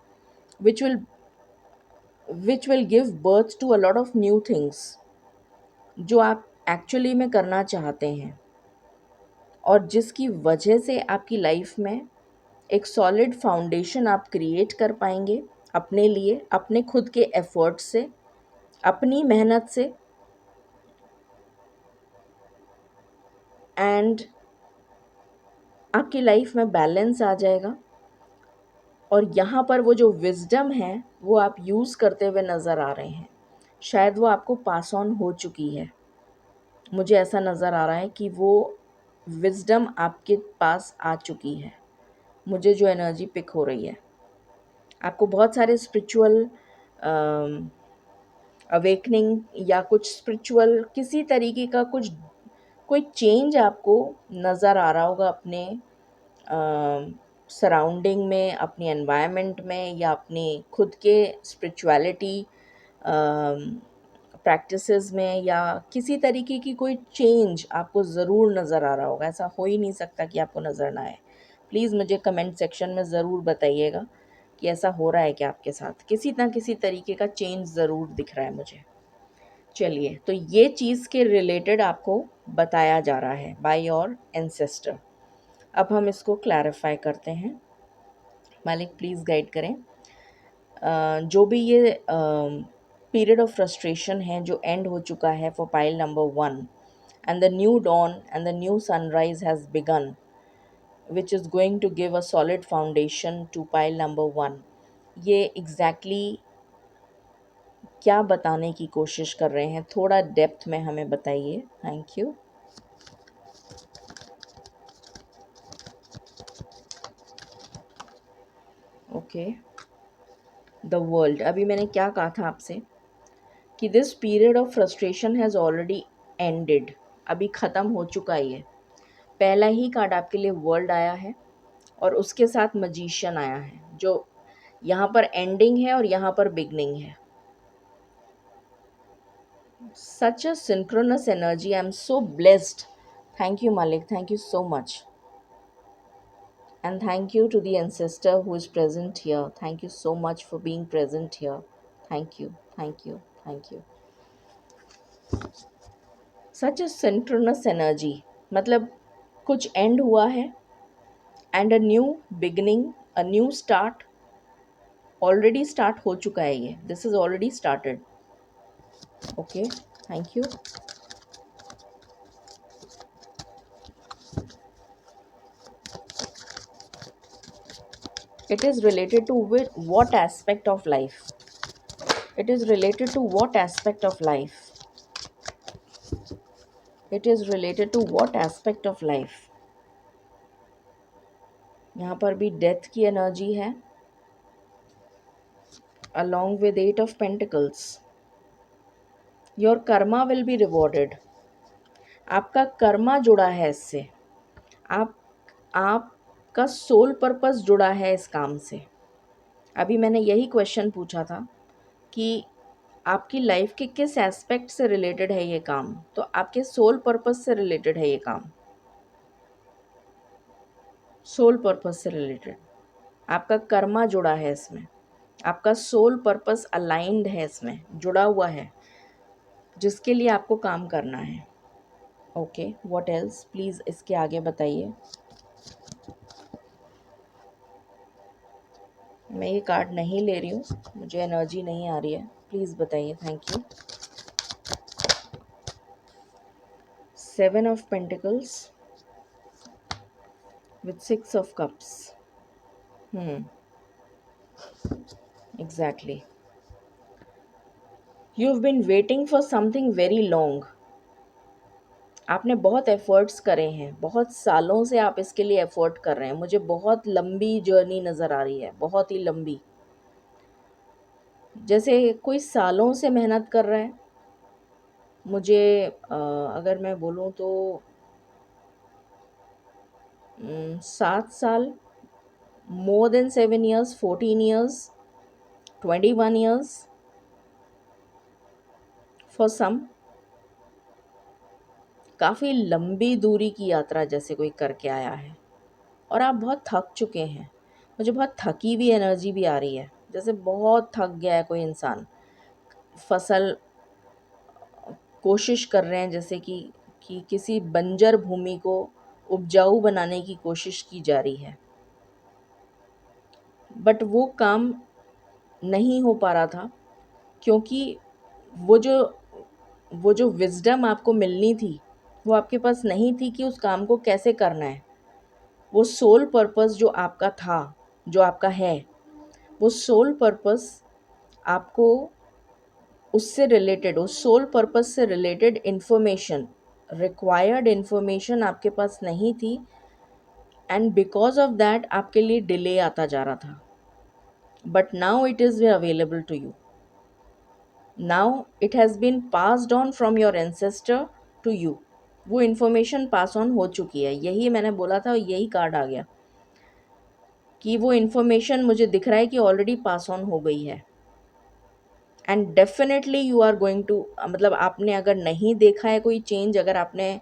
which will give birth to a lot of new things जो आप एक्चुअली में करना चाहते हैं, और जिसकी वजह से आपकी लाइफ में एक सॉलिड फाउंडेशन आप क्रिएट कर पाएंगे अपने लिए, अपने खुद के एफर्ट से, अपनी मेहनत से। एंड आपकी लाइफ में बैलेंस आ जाएगा, और यहाँ पर वो जो विज़डम है वो आप यूज़ करते हुए नज़र आ रहे हैं। शायद वो आपको पास ऑन हो चुकी है, मुझे ऐसा नज़र आ रहा है कि वो विज़डम आपके पास आ चुकी है। मुझे जो एनर्जी पिक हो रही है, आपको बहुत सारे स्पिरिचुअल अवेकनिंग या कुछ स्पिरिचुअल किसी तरीके का कुछ कोई चेंज आपको नज़र आ रहा होगा अपने सराउंडिंग में, अपनी एनवायरनमेंट में, या अपनी खुद के स्पिरिचुअलिटी प्रैक्टिसेस में, या किसी तरीके की कोई चेंज आपको ज़रूर नज़र आ रहा होगा। ऐसा हो ही नहीं सकता कि आपको नज़र ना आए। प्लीज़ मुझे कमेंट सेक्शन में ज़रूर बताइएगा कि ऐसा हो रहा है कि आपके साथ किसी ना किसी तरीके का चेंज ज़रूर दिख रहा है मुझे। चलिए, तो ये चीज़ के रिलेटेड आपको बताया जा रहा है बाय योर एंसेस्टर। अब हम इसको क्लैरिफाई करते हैं। मालिक प्लीज़ गाइड करें। जो भी ये पीरियड ऑफ फ्रस्ट्रेशन है जो एंड हो चुका है for pile number 1, and the new dawn and the new sunrise has begun, which is going to give a solid foundation to pile number 1, ये एग्जैक्टली क्या बताने की कोशिश कर रहे हैं, थोड़ा डेप्थ में हमें बताइए। Thank you. Okay, the world. अभी मैंने क्या कहा था आपसे कि this period of frustration has already ended, अभी ख़त्म हो चुका है ये। पहला ही कार्ड आपके लिए वर्ल्ड आया है, और उसके साथ मजीशियन आया है, जो यहाँ पर एंडिंग है और यहाँ पर बिगनिंग है। Such a synchronous energy. I'm so blessed. Thank you, Malik. Thank you so much. And thank you to the ancestor who is present here. Thank you so much for being present here. Thank you. Thank you. Thank you. Such a synchronous energy. मतलब कुछ end हुआ है, and a new beginning, a new start. Already start हो चुका है ये. This is already started. Okay. Thank you. It is related to what aspect of life? It is related to what aspect of life? It is related to what aspect of life? यहाँ पर भी डेथ की एनर्जी है, along with 8 of Pentacles. Your karma will be rewarded. आपका कर्मा जुड़ा है इससे, आप आपका सोल पर्पस जुड़ा है इस काम से। अभी मैंने यही क्वेश्चन पूछा था कि आपकी लाइफ के किस एस्पेक्ट से रिलेटेड है ये काम, तो आपके सोल पर्पस से रिलेटेड है ये काम। सोल पर्पस से रिलेटेड आपका कर्मा जुड़ा है इसमें, आपका सोल पर्पस अलाइंड है इसमें, जुड़ा हुआ है, जिसके लिए आपको काम करना है। Okay, what else? प्लीज़ इसके आगे बताइए। मैं ये कार्ड नहीं ले रही हूँ, मुझे एनर्जी नहीं आ रही है, प्लीज़ बताइए। Thank you. 7 of pentacles with 6 of cups. Exactly, you have been waiting for something very long. आपने बहुत एफ़र्ट्स करे हैं, बहुत सालों से आप इसके लिए एफ़र्ट कर रहे हैं। मुझे बहुत लंबी जर्नी नज़र आ रही है, बहुत ही लंबी, जैसे कोई सालों से मेहनत कर रहा है। मुझे अगर मैं बोलूँ तो 7 साल, more than 7 years, 14 years, 21 years for some, काफ़ी लंबी दूरी की यात्रा जैसे कोई करके आया है और आप बहुत थक चुके हैं। मुझे बहुत थकी हुई एनर्जी भी आ रही है, जैसे बहुत थक गया है कोई इंसान। फसल कोशिश कर रहे हैं जैसे कि किसी बंजर भूमि को उपजाऊ बनाने की कोशिश की जा रही है, बट वो काम नहीं हो पा रहा था क्योंकि वो जो वो जो विज़डम आपको मिलनी थी, वो आपके पास नहीं थी कि उस काम को कैसे करना है। वो सोल पर्पस जो आपका था, जो आपका है, वो सोल पर्पस आपको उससे रिलेटेड, उस सोल पर्पस से रिलेटेड इन्फॉर्मेशन, रिक्वायर्ड इन्फॉर्मेशन आपके पास नहीं थी, एंड बिकॉज ऑफ दैट आपके लिए डिले आता जा रहा था। But now it is available to you. Now it has been passed on from your ancestor to you. वो इन्फॉर्मेशन पास ऑन हो चुकी है, यही मैंने बोला था और यही कार्ड आ गया कि वो इन्फॉर्मेशन मुझे दिख रहा है कि ऑलरेडी पास ऑन हो गई है। And definitely you are going to, मतलब आपने अगर नहीं देखा है कोई चेंज, अगर आपने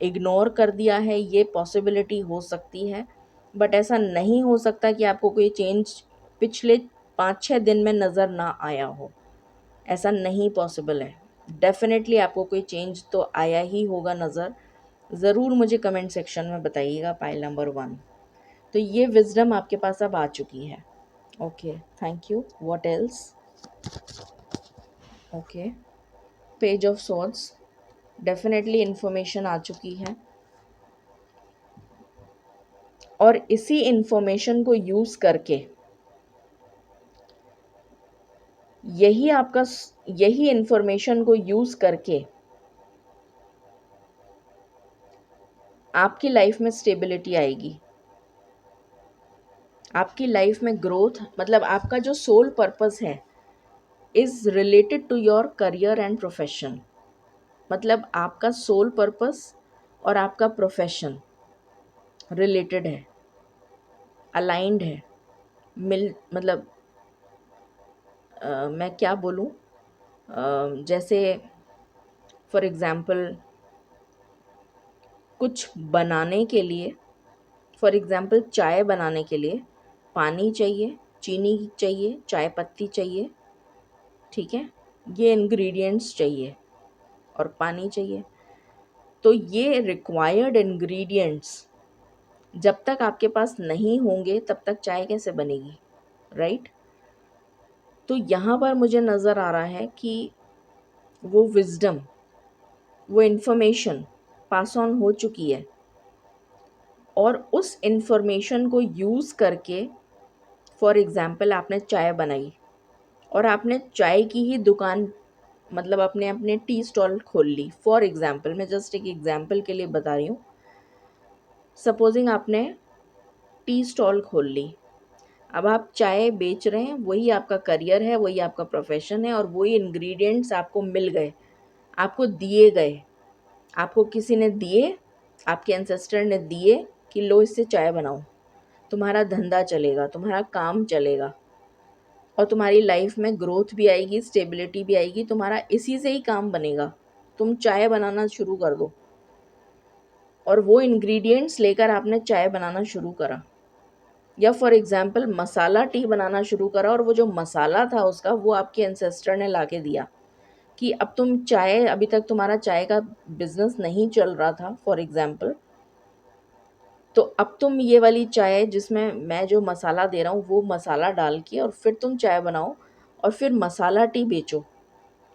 इग्नोर कर दिया है, ये पॉसिबिलिटी हो सकती है। बट ऐसा नहीं हो सकता कि आपको कोई चेंज पिछले 5-6 दिन में नज़र ना आया हो। ऐसा नहीं पॉसिबल है। डेफिनेटली आपको कोई चेंज तो आया ही होगा नज़र। ज़रूर मुझे कमेंट सेक्शन में बताइएगा पाइल नंबर 1। तो ये विज़डम आपके पास अब आ चुकी है। Okay, thank you. What else? Okay, page of swords, definitely information आ चुकी है और इसी इन्फॉर्मेशन को यूज़ करके यही आपका यही इन्फॉर्मेशन को यूज़ करके आपकी लाइफ में स्टेबिलिटी आएगी। आपकी लाइफ में ग्रोथ, मतलब आपका जो सोल पर्पस है is related to your career and profession. मतलब आपका सोल पर्पस और आपका प्रोफेशन रिलेटेड है, अलाइंड है। मतलब मैं क्या बोलूँ, जैसे फॉर एग्ज़ाम्पल कुछ बनाने के लिए, फॉर एग्ज़ाम्पल चाय बनाने के लिए पानी चाहिए, चीनी चाहिए, चाय पत्ती चाहिए, ठीक है, ये इंग्रेडिएंट्स चाहिए और पानी चाहिए। तो ये रिक्वायर्ड इंग्रेडिएंट्स जब तक आपके पास नहीं होंगे तब तक चाय कैसे बनेगी, राइट? तो यहाँ पर मुझे नज़र आ रहा है कि वो विज़डम, वो इन्फॉर्मेशन पास ऑन हो चुकी है और उस इन्फॉर्मेशन को यूज़ करके, फॉर एग्ज़ाम्पल आपने चाय बनाई और आपने चाय की ही दुकान, मतलब अपने अपने टी स्टॉल खोल ली। फॉर एग्ज़ाम्पल, मैं जस्ट एक एग्ज़ाम्पल के लिए बता रही हूँ। सपोजिंग आपने टी स्टॉल खोल ली, अब आप चाय बेच रहे हैं, वही आपका करियर है, वही आपका प्रोफेशन है और वही इंग्रेडिएंट्स आपको मिल गए, आपको दिए गए, आपको किसी ने दिए, आपके एंसेस्टर ने दिए कि लो इससे चाय बनाओ। तुम्हारा धंधा चलेगा, तुम्हारा काम चलेगा और तुम्हारी लाइफ में ग्रोथ भी आएगी, स्टेबिलिटी भी आएगी, तुम्हारा इसी से ही काम बनेगा। तुम चाय बनाना शुरू कर दो और वो इंग्रेडिएंट्स लेकर आपने चाय बनाना शुरू करा, या फॉर एग्ज़ाम्पल मसाला टी बनाना शुरू करा और वो जो मसाला था उसका, वो आपके एंसेस्टर ने ला के दिया कि अब तुम चाय, अभी तक तुम्हारा चाय का बिज़नेस नहीं चल रहा था फॉर एग्ज़ाम्पल, तो अब तुम ये वाली चाय जिसमें मैं जो मसाला दे रहा हूँ वो मसाला डाल के और फिर तुम चाय बनाओ और फिर मसाला टी बेचो।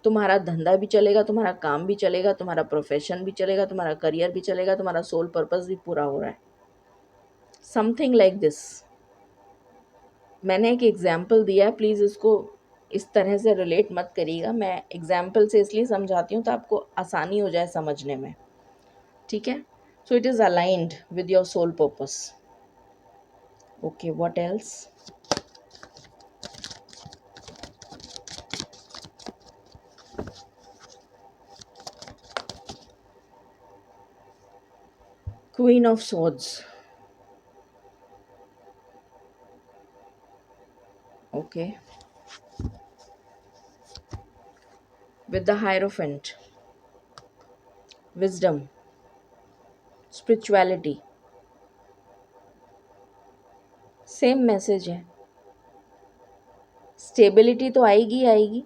तुम्हारा धंधा भी चलेगा, तुम्हारा काम भी चलेगा, तुम्हारा प्रोफेशन भी चलेगा, तुम्हारा करियर भी चलेगा, तुम्हारा सोल पर्पस भी पूरा हो रहा है। Something like this. मैंने एक एग्जाम्पल दिया है, प्लीज़ इसको इस तरह से रिलेट मत करिएगा। मैं एग्जाम्पल से इसलिए समझाती हूँ तो आपको आसानी हो जाए समझने में, ठीक है? So it is aligned with your soul purpose. Okay, what else? Queen of Swords. Okay. With the Hierophant. Wisdom. Spirituality, same message है। स्टेबिलिटी तो आएगी आएगी,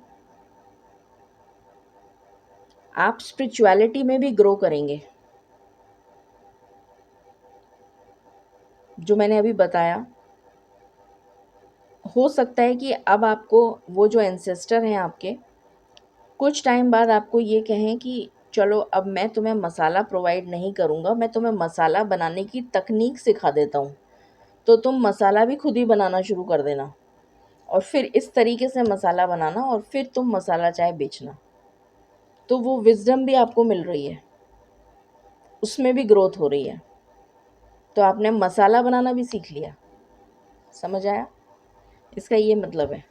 आप स्पिरिचुअलिटी में भी ग्रो करेंगे। जो मैंने अभी बताया, हो सकता है कि अब आपको वो जो एंसेस्टर हैं आपके, कुछ टाइम बाद आपको ये कहें कि चलो अब मैं तुम्हें मसाला प्रोवाइड नहीं करूँगा, मैं तुम्हें मसाला बनाने की तकनीक सिखा देता हूँ, तो तुम मसाला भी खुद ही बनाना शुरू कर देना और फिर इस तरीके से मसाला बनाना और फिर तुम मसाला चाय बेचना। तो वो विज़डम भी आपको मिल रही है, उसमें भी ग्रोथ हो रही है। तो आपने मसाला बनाना भी सीख लिया। समझ आया? इसका ये मतलब है।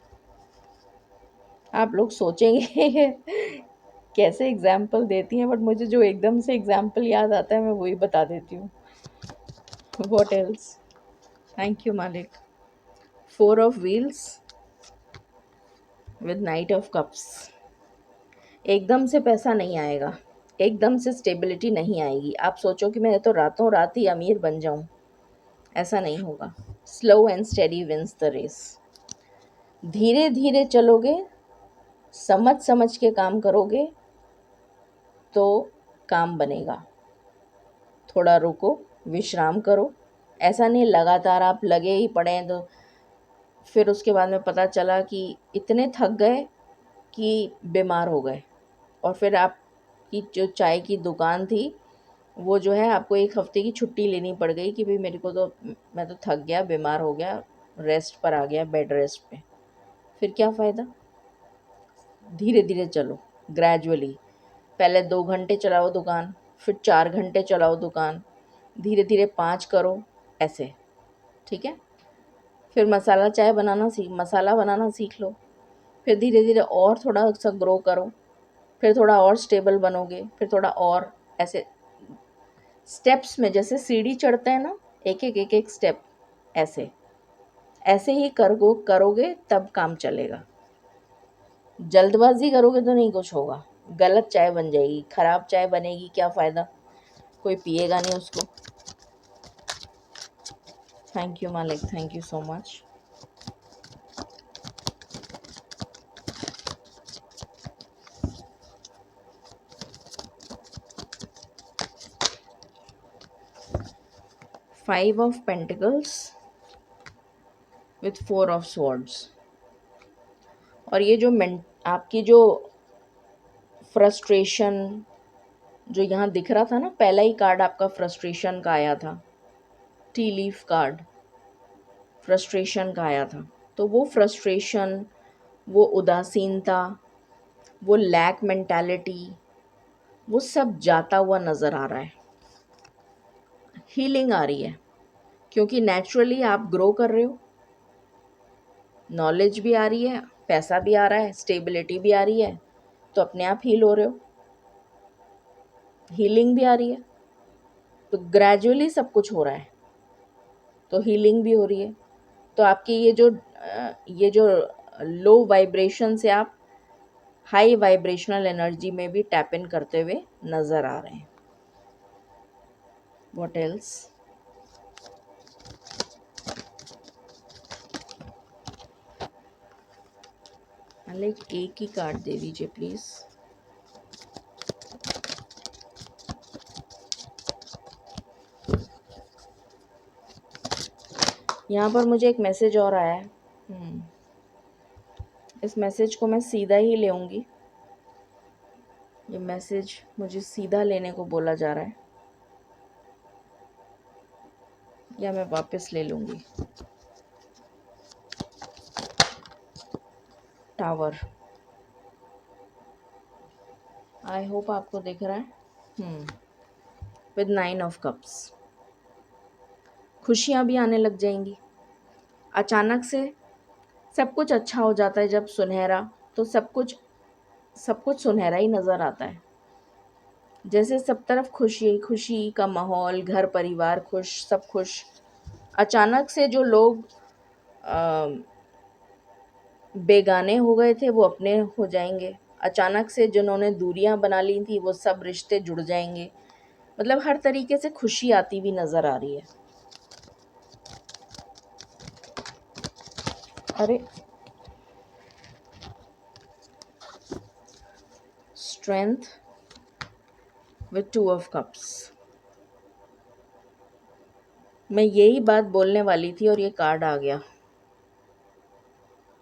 आप लोग सोचेंगे कैसे एग्जाम्पल देती हैं, बट मुझे जो एकदम से एग्जाम्पल याद आता है मैं वही बता देती हूँ। What else? थैंक यू मालिक। 4 of Wheels with night of cups. एकदम से पैसा नहीं आएगा, एकदम से स्टेबिलिटी नहीं आएगी। आप सोचो कि मैं तो रातों रात ही अमीर बन जाऊं, ऐसा नहीं होगा। Slow and steady wins the race. धीरे धीरे चलोगे, समझ समझ के काम करोगे तो काम बनेगा। थोड़ा रुको, विश्राम करो। ऐसा नहीं लगातार आप लगे ही पड़े हैं, तो फिर उसके बाद में पता चला कि इतने थक गए कि बीमार हो गए और फिर आपकी जो चाय की दुकान थी वो जो है आपको 1 हफ्ते की छुट्टी लेनी पड़ गई कि भाई मेरे को तो, मैं तो थक गया, बीमार हो गया, रेस्ट पर आ गया, बेड रेस्ट पे। फिर क्या फ़ायदा? धीरे धीरे चलो, ग्रेजुअली। पहले 2 घंटे चलाओ दुकान, फिर 4 घंटे चलाओ दुकान, धीरे धीरे 5 करो, ऐसे। ठीक है? फिर मसाला बनाना सीख लो। फिर धीरे धीरे और थोड़ा सा ग्रो करो, फिर थोड़ा और स्टेबल बनोगे, फिर थोड़ा और, ऐसे स्टेप्स में, जैसे सीढ़ी चढ़ते हैं ना, एक एक स्टेप, ऐसे ऐसे ही करोगे तब काम चलेगा। जल्दबाजी करोगे तो नहीं कुछ होगा, गलत चाय बन जाएगी, खराब चाय बनेगी, क्या फ़ायदा, कोई पिएगा नहीं उसको। थैंक यू मालिक, thank you so much of Pentacles with 4 of Swords। और ये जो आपकी जो फ्रस्ट्रेशन, जो यहाँ दिख रहा था ना, पहला ही कार्ड आपका फ्रस्ट्रेशन का आया था, टी लीफ कार्ड फ्रस्ट्रेशन का आया था। तो वो फ्रस्ट्रेशन, वो उदासीनता, वो लैक मेंटालिटी, वो सब जाता हुआ नज़र आ रहा है। हीलिंग आ रही है, क्योंकि नेचुरली आप ग्रो कर रहे हो, नॉलेज भी आ रही है, पैसा भी आ रहा है, स्टेबिलिटी भी आ रही है, तो अपने आप हील हो रहे हो, हीलिंग भी आ रही है। तो ग्रेजुअली सब कुछ हो रहा है, तो हीलिंग भी हो रही है। तो आपकी ये जो लो वाइब्रेशन से आप हाई वाइब्रेशनल एनर्जी में भी टैप इन करते हुए नज़र आ रहे हैं। What else? लाइक एक ही कार्ड दे दीजिए प्लीज़। यहाँ पर मुझे एक मैसेज और आया है। इस मैसेज को मैं सीधा ही लेऊंगी। ये मैसेज मुझे सीधा लेने को बोला जा रहा है, या मैं वापस ले लूँगी। टावर, आई होप आपको दिख रहा है। With 9 of Cups। खुशियाँ भी आने लग जाएंगी अचानक से। सब कुछ अच्छा हो जाता है जब सुनहरा, तो सब कुछ सुनहरा ही नज़र आता है। जैसे सब तरफ खुशी खुशी का माहौल, घर परिवार खुश, सब खुश। अचानक से जो लोग बेगाने हो गए थे वो अपने हो जाएंगे। अचानक से जिन्होंने दूरियां बना ली थी वो सब रिश्ते जुड़ जाएंगे। मतलब हर तरीके से खुशी आती हुई नज़र आ रही है। अरे strength with two of cups, मैं यही बात बोलने वाली थी और ये कार्ड आ गया।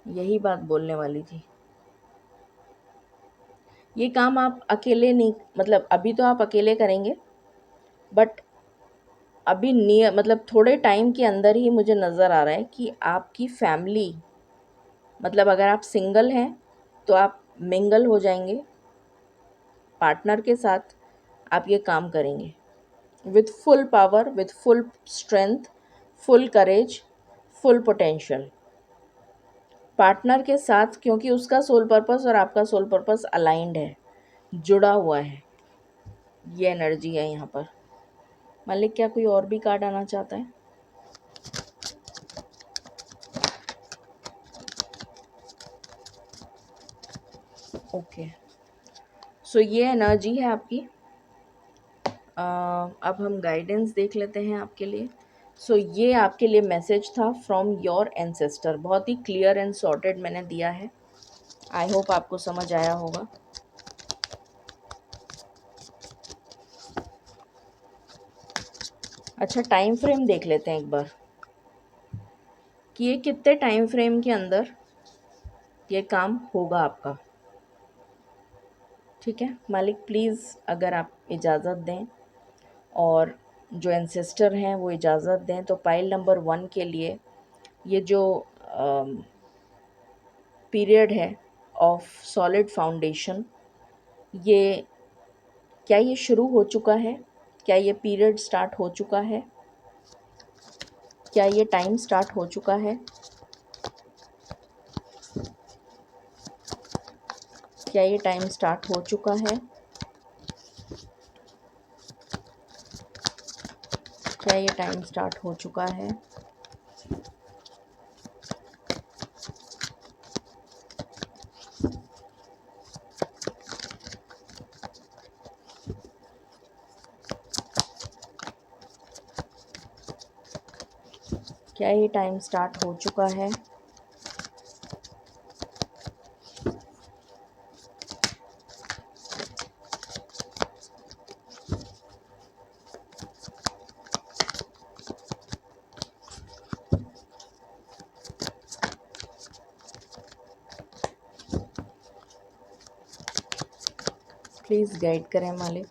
यही बात बोलने वाली थी। ये काम आप अकेले नहीं, मतलब अभी तो आप अकेले करेंगे, बट अभी नियर मतलब थोड़े टाइम के अंदर ही मुझे नज़र आ रहा है कि आपकी फैमिली, मतलब अगर आप सिंगल हैं तो आप मिंगल हो जाएंगे पार्टनर के साथ, आप ये काम करेंगे with full power, with full strength, full courage, full potential partner के साथ, क्योंकि उसका सोल पर्पस और आपका सोल पर्पस अलाइंड है, जुड़ा हुआ है। ये एनर्जी है यहाँ पर। मालिक, क्या कोई और भी कार्ड आना चाहता है? ओके, सो ये एनर्जी है आपकी। अब हम गाइडेंस देख लेते हैं आपके लिए। सो ये आपके लिए मैसेज था फ्रॉम योर एंसेस्टर। बहुत ही क्लियर एंड सॉर्टेड मैंने दिया है। आई होप आपको समझ आया होगा। अच्छा, टाइम फ्रेम देख लेते हैं एक बार कि ये कितने टाइम फ्रेम के अंदर ये काम होगा आपका। ठीक है मालिक, प्लीज़ अगर आप इजाज़त दें और जो एंसेस्टर हैं वो इजाज़त दें तो पाइल नंबर 1 के लिए ये जो पीरियड है ऑफ सॉलिड फाउंडेशन, ये क्या ये शुरू हो चुका है? क्या ये पीरियड स्टार्ट हो चुका है? क्या ये टाइम स्टार्ट हो चुका है? क्या ये टाइम स्टार्ट हो चुका है? क्या ये टाइम स्टार्ट हो चुका है? क्या ये टाइम स्टार्ट हो चुका है? प्लीज़ गाइड करें मालिक।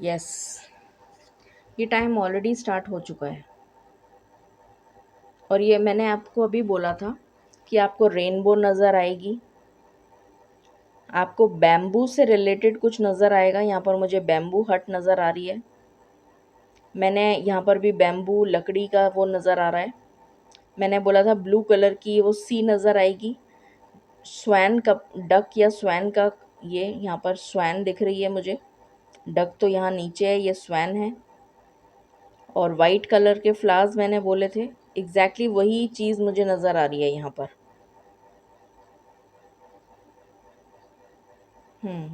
यस, ये टाइम ऑलरेडी स्टार्ट हो चुका है। और ये मैंने आपको अभी बोला था कि आपको रेनबो नज़र आएगी, आपको बैम्बू से रिलेटेड कुछ नज़र आएगा। यहाँ पर मुझे बैम्बू हट नज़र आ रही है। मैंने यहाँ पर भी बैम्बू लकड़ी का वो नज़र आ रहा है। मैंने बोला था ब्लू कलर की वो सी नज़र आएगी। स्वैन का, डक या स्वैन का, ये यहाँ पर स्वैन दिख रही है मुझे। डक तो यहाँ नीचे है, ये स्वैन है। और वाइट कलर के फ्लावर्स मैंने बोले थे, एग्जैक्टली वही चीज़ मुझे नज़र आ रही है यहाँ पर।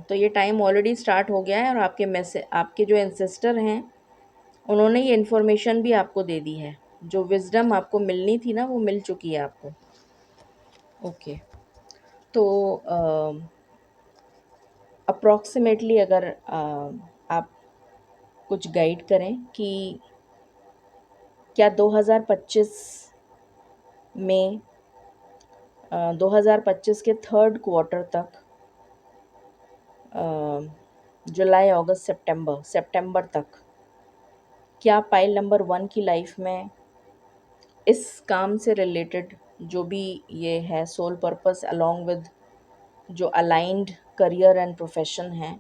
तो ये टाइम ऑलरेडी स्टार्ट हो गया है और आपके मैसेज, आपके जो एंसेस्टर हैं उन्होंने ये इन्फॉर्मेशन भी आपको दे दी है। जो विज़डम आपको मिलनी थी ना, वो मिल चुकी है आपको। ओके, तो अप्रॉक्सीमेटली अगर आप कुछ गाइड करें कि क्या 2025 में 2025 के थर्ड क्वार्टर तक, जुलाई अगस्त सितंबर तक, क्या पाइल नंबर 1 की लाइफ में इस काम से रिलेटेड जो भी ये है सोल पर्पस अलॉन्ग विद जो अलाइंड करियर एंड प्रोफेशन है,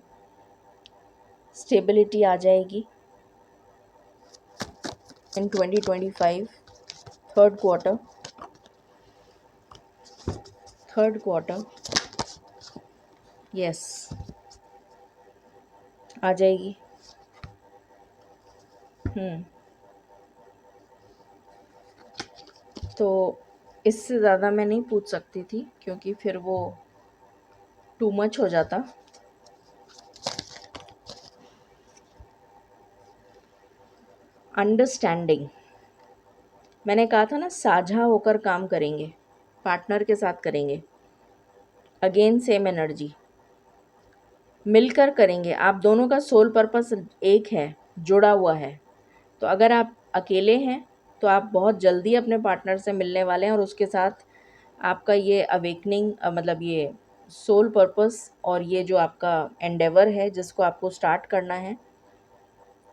स्टेबिलिटी आ जाएगी इन 2025 थर्ड क्वार्टर? यस, आ जाएगी। तो इससे ज़्यादा मैं नहीं पूछ सकती थी क्योंकि फिर वो टू मच हो जाता। अंडरस्टैंडिंग, मैंने कहा था ना साझा होकर काम करेंगे, पार्टनर के साथ करेंगे। अगेन सेम एनर्जी, मिलकर करेंगे। आप दोनों का सोल पर्पस एक है, जुड़ा हुआ है। तो अगर आप अकेले हैं तो आप बहुत जल्दी अपने पार्टनर से मिलने वाले हैं और उसके साथ आपका ये अवेकनिंग मतलब ये सोल पर्पस और ये जो आपका एंडेवर है जिसको आपको स्टार्ट करना है,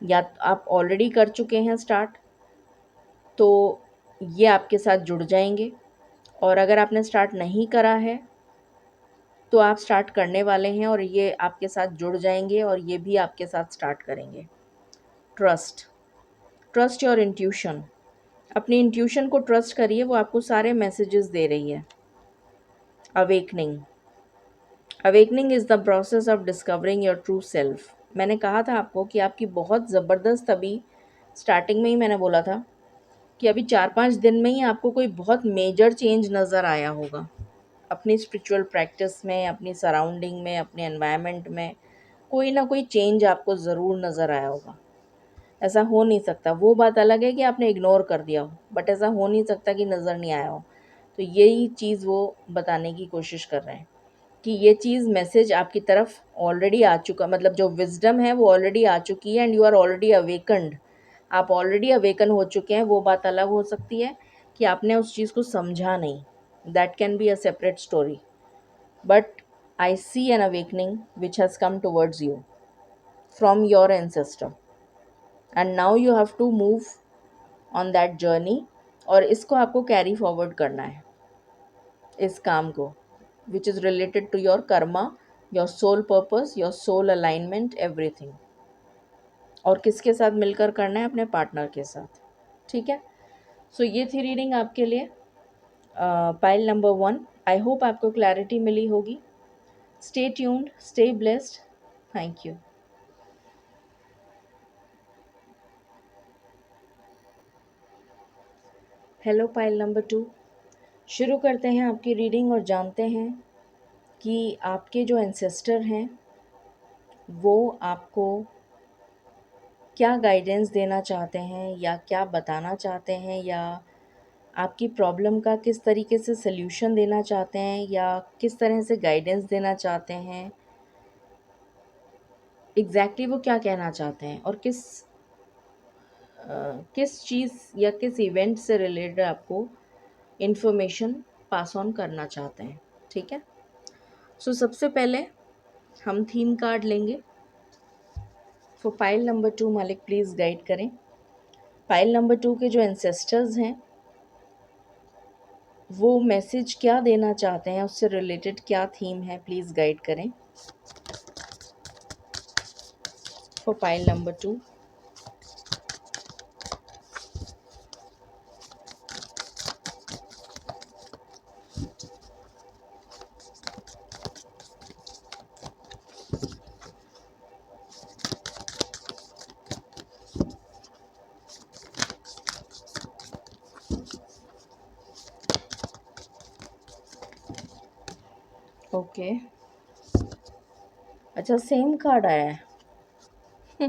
या आप ऑलरेडी कर चुके हैं स्टार्ट, तो ये आपके साथ जुड़ जाएंगे। और अगर आपने स्टार्ट नहीं करा है तो आप स्टार्ट करने वाले हैं और ये आपके साथ जुड़ जाएंगे और ये भी आपके साथ स्टार्ट करेंगे। ट्रस्ट, ट्रस्ट योर इंट्यूशन, अपनी इंट्यूशन को ट्रस्ट करिए, वो आपको सारे मैसेजेस दे रही है। Awakening, awakening is the process of discovering your true self. मैंने कहा था आपको कि आपकी बहुत ज़बरदस्त, अभी स्टार्टिंग में ही मैंने बोला था कि अभी 4-5 दिन में ही आपको कोई बहुत मेजर चेंज नज़र आया होगा अपनी स्पिरिचुअल प्रैक्टिस में, अपनी सराउंडिंग में, अपने एनवायरनमेंट में। कोई ना कोई चेंज आपको ज़रूर नज़र आया होगा। ऐसा हो नहीं सकता, वो बात अलग है कि आपने इग्नोर कर दिया हो, बट ऐसा हो नहीं सकता कि नज़र नहीं आया हो। तो यही चीज़ वो बताने की कोशिश कर रहे हैं कि ये चीज़, मैसेज आपकी तरफ ऑलरेडी आ चुका, मतलब जो विजडम है वो ऑलरेडी आ चुकी है and you are already awakened. आप ऑलरेडी अवेकन हो चुके हैं। वो बात अलग हो सकती है कि आपने उस चीज़ को समझा नहीं, that can be a separate story. But I see an awakening which has come towards you from your ancestor and now you have to move on that journey. और इसको आपको कैरी फॉरवर्ड करना है, इस काम को, which is related to your karma, your soul purpose, your soul alignment, everything. और किसके साथ मिलकर करना है? अपने पार्टनर के साथ। ठीक है, सो ये थी रीडिंग आपके लिए, पाइल नंबर 1। आई होप आपको क्लैरिटी मिली होगी। Stay tuned, stay blessed, thank you. Hello pile number 2, शुरू करते हैं आपकी रीडिंग और जानते हैं कि आपके जो एंसेस्टर हैं वो आपको क्या गाइडेंस देना चाहते हैं, या क्या बताना चाहते हैं, या आपकी प्रॉब्लम का किस तरीके से सल्यूशन देना चाहते हैं, या किस तरह से गाइडेंस देना चाहते हैं। एग्जैक्टली वो क्या कहना चाहते हैं और किस चीज़ या किस इवेंट से रिलेटेड आपको इन्फॉर्मेशन पास ऑन करना चाहते हैं। ठीक है, सो सबसे पहले हम थीम कार्ड लेंगे। फॉर पाइल नंबर 2 मालिक प्लीज़ गाइड करें। पाइल नंबर 2 के जो एंसेस्टर्स हैं वो मैसेज क्या देना चाहते हैं, उससे रिलेटेड क्या थीम है, प्लीज़ गाइड करें फॉर पाइल नंबर 2। ओके, अच्छा सेम कार्ड आया है।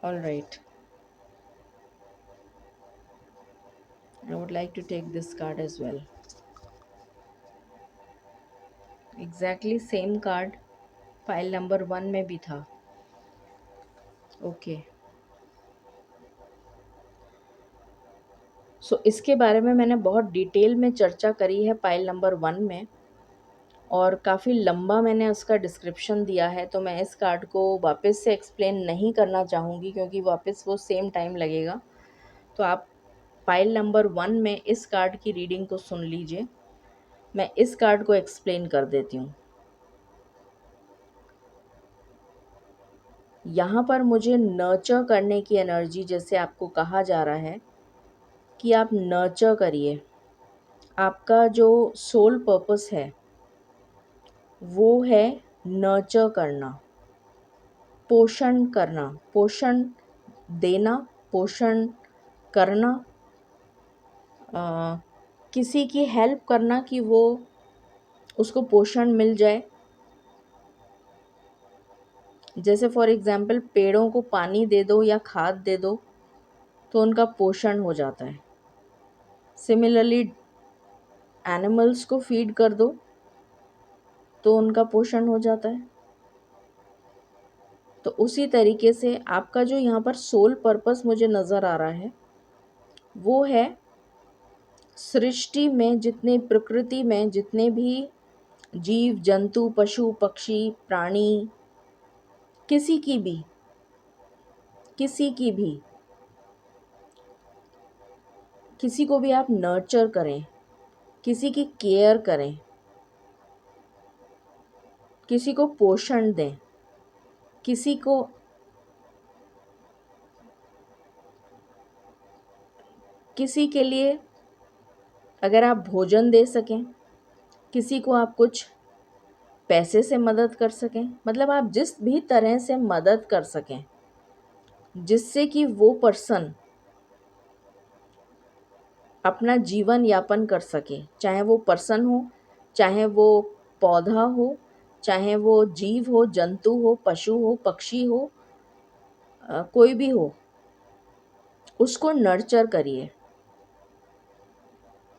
All right, I would like to take this card as well. Exactly same card file number 1 में भी था। ओके, सो इसके बारे में मैंने बहुत डिटेल में चर्चा करी है फाइल नंबर 1 में, और काफ़ी लंबा मैंने उसका डिस्क्रिप्शन दिया है, तो मैं इस कार्ड को वापस से एक्सप्लेन नहीं करना चाहूँगी क्योंकि वापस वो सेम टाइम लगेगा। तो आप फाइल नंबर 1 में इस कार्ड की रीडिंग को सुन लीजिए। मैं इस कार्ड को एक्सप्लेन कर देती हूँ। यहाँ पर मुझे नर्चर करने की एनर्जी, जैसे आपको कहा जा रहा है कि आप नर्चर करिए। आपका जो सोल पर्पस है वो है नर्चर करना, पोषण करना, पोषण देना, पोषण करना, किसी की हेल्प करना कि वो उसको पोषण मिल जाए, जैसे फॉर एग्जाम्पल पेड़ों को पानी दे दो या खाद दे दो तो उनका पोषण हो जाता है। सिमिलरली एनिमल्स को फीड कर दो तो उनका पोषण हो जाता है। तो उसी तरीके से आपका जो यहाँ पर सोल पर्पस मुझे नज़र आ रहा है वो है सृष्टि में जितने, प्रकृति में जितने भी जीव जंतु पशु पक्षी प्राणी, किसी की भी किसी की भी किसी को भी आप नर्चर करें, किसी की केयर करें, किसी को पोषण दें, किसी को किसी के लिए अगर आप भोजन दे सकें, किसी को आप कुछ पैसे से मदद कर सकें, मतलब आप जिस भी तरह से मदद कर सकें जिससे कि वो पर्सन अपना जीवन यापन कर सके, चाहे वो पर्सन हो, चाहे वो पौधा हो, चाहे वो जीव हो, जंतु हो, पशु हो, पक्षी हो, कोई भी हो, उसको नर्चर करिए।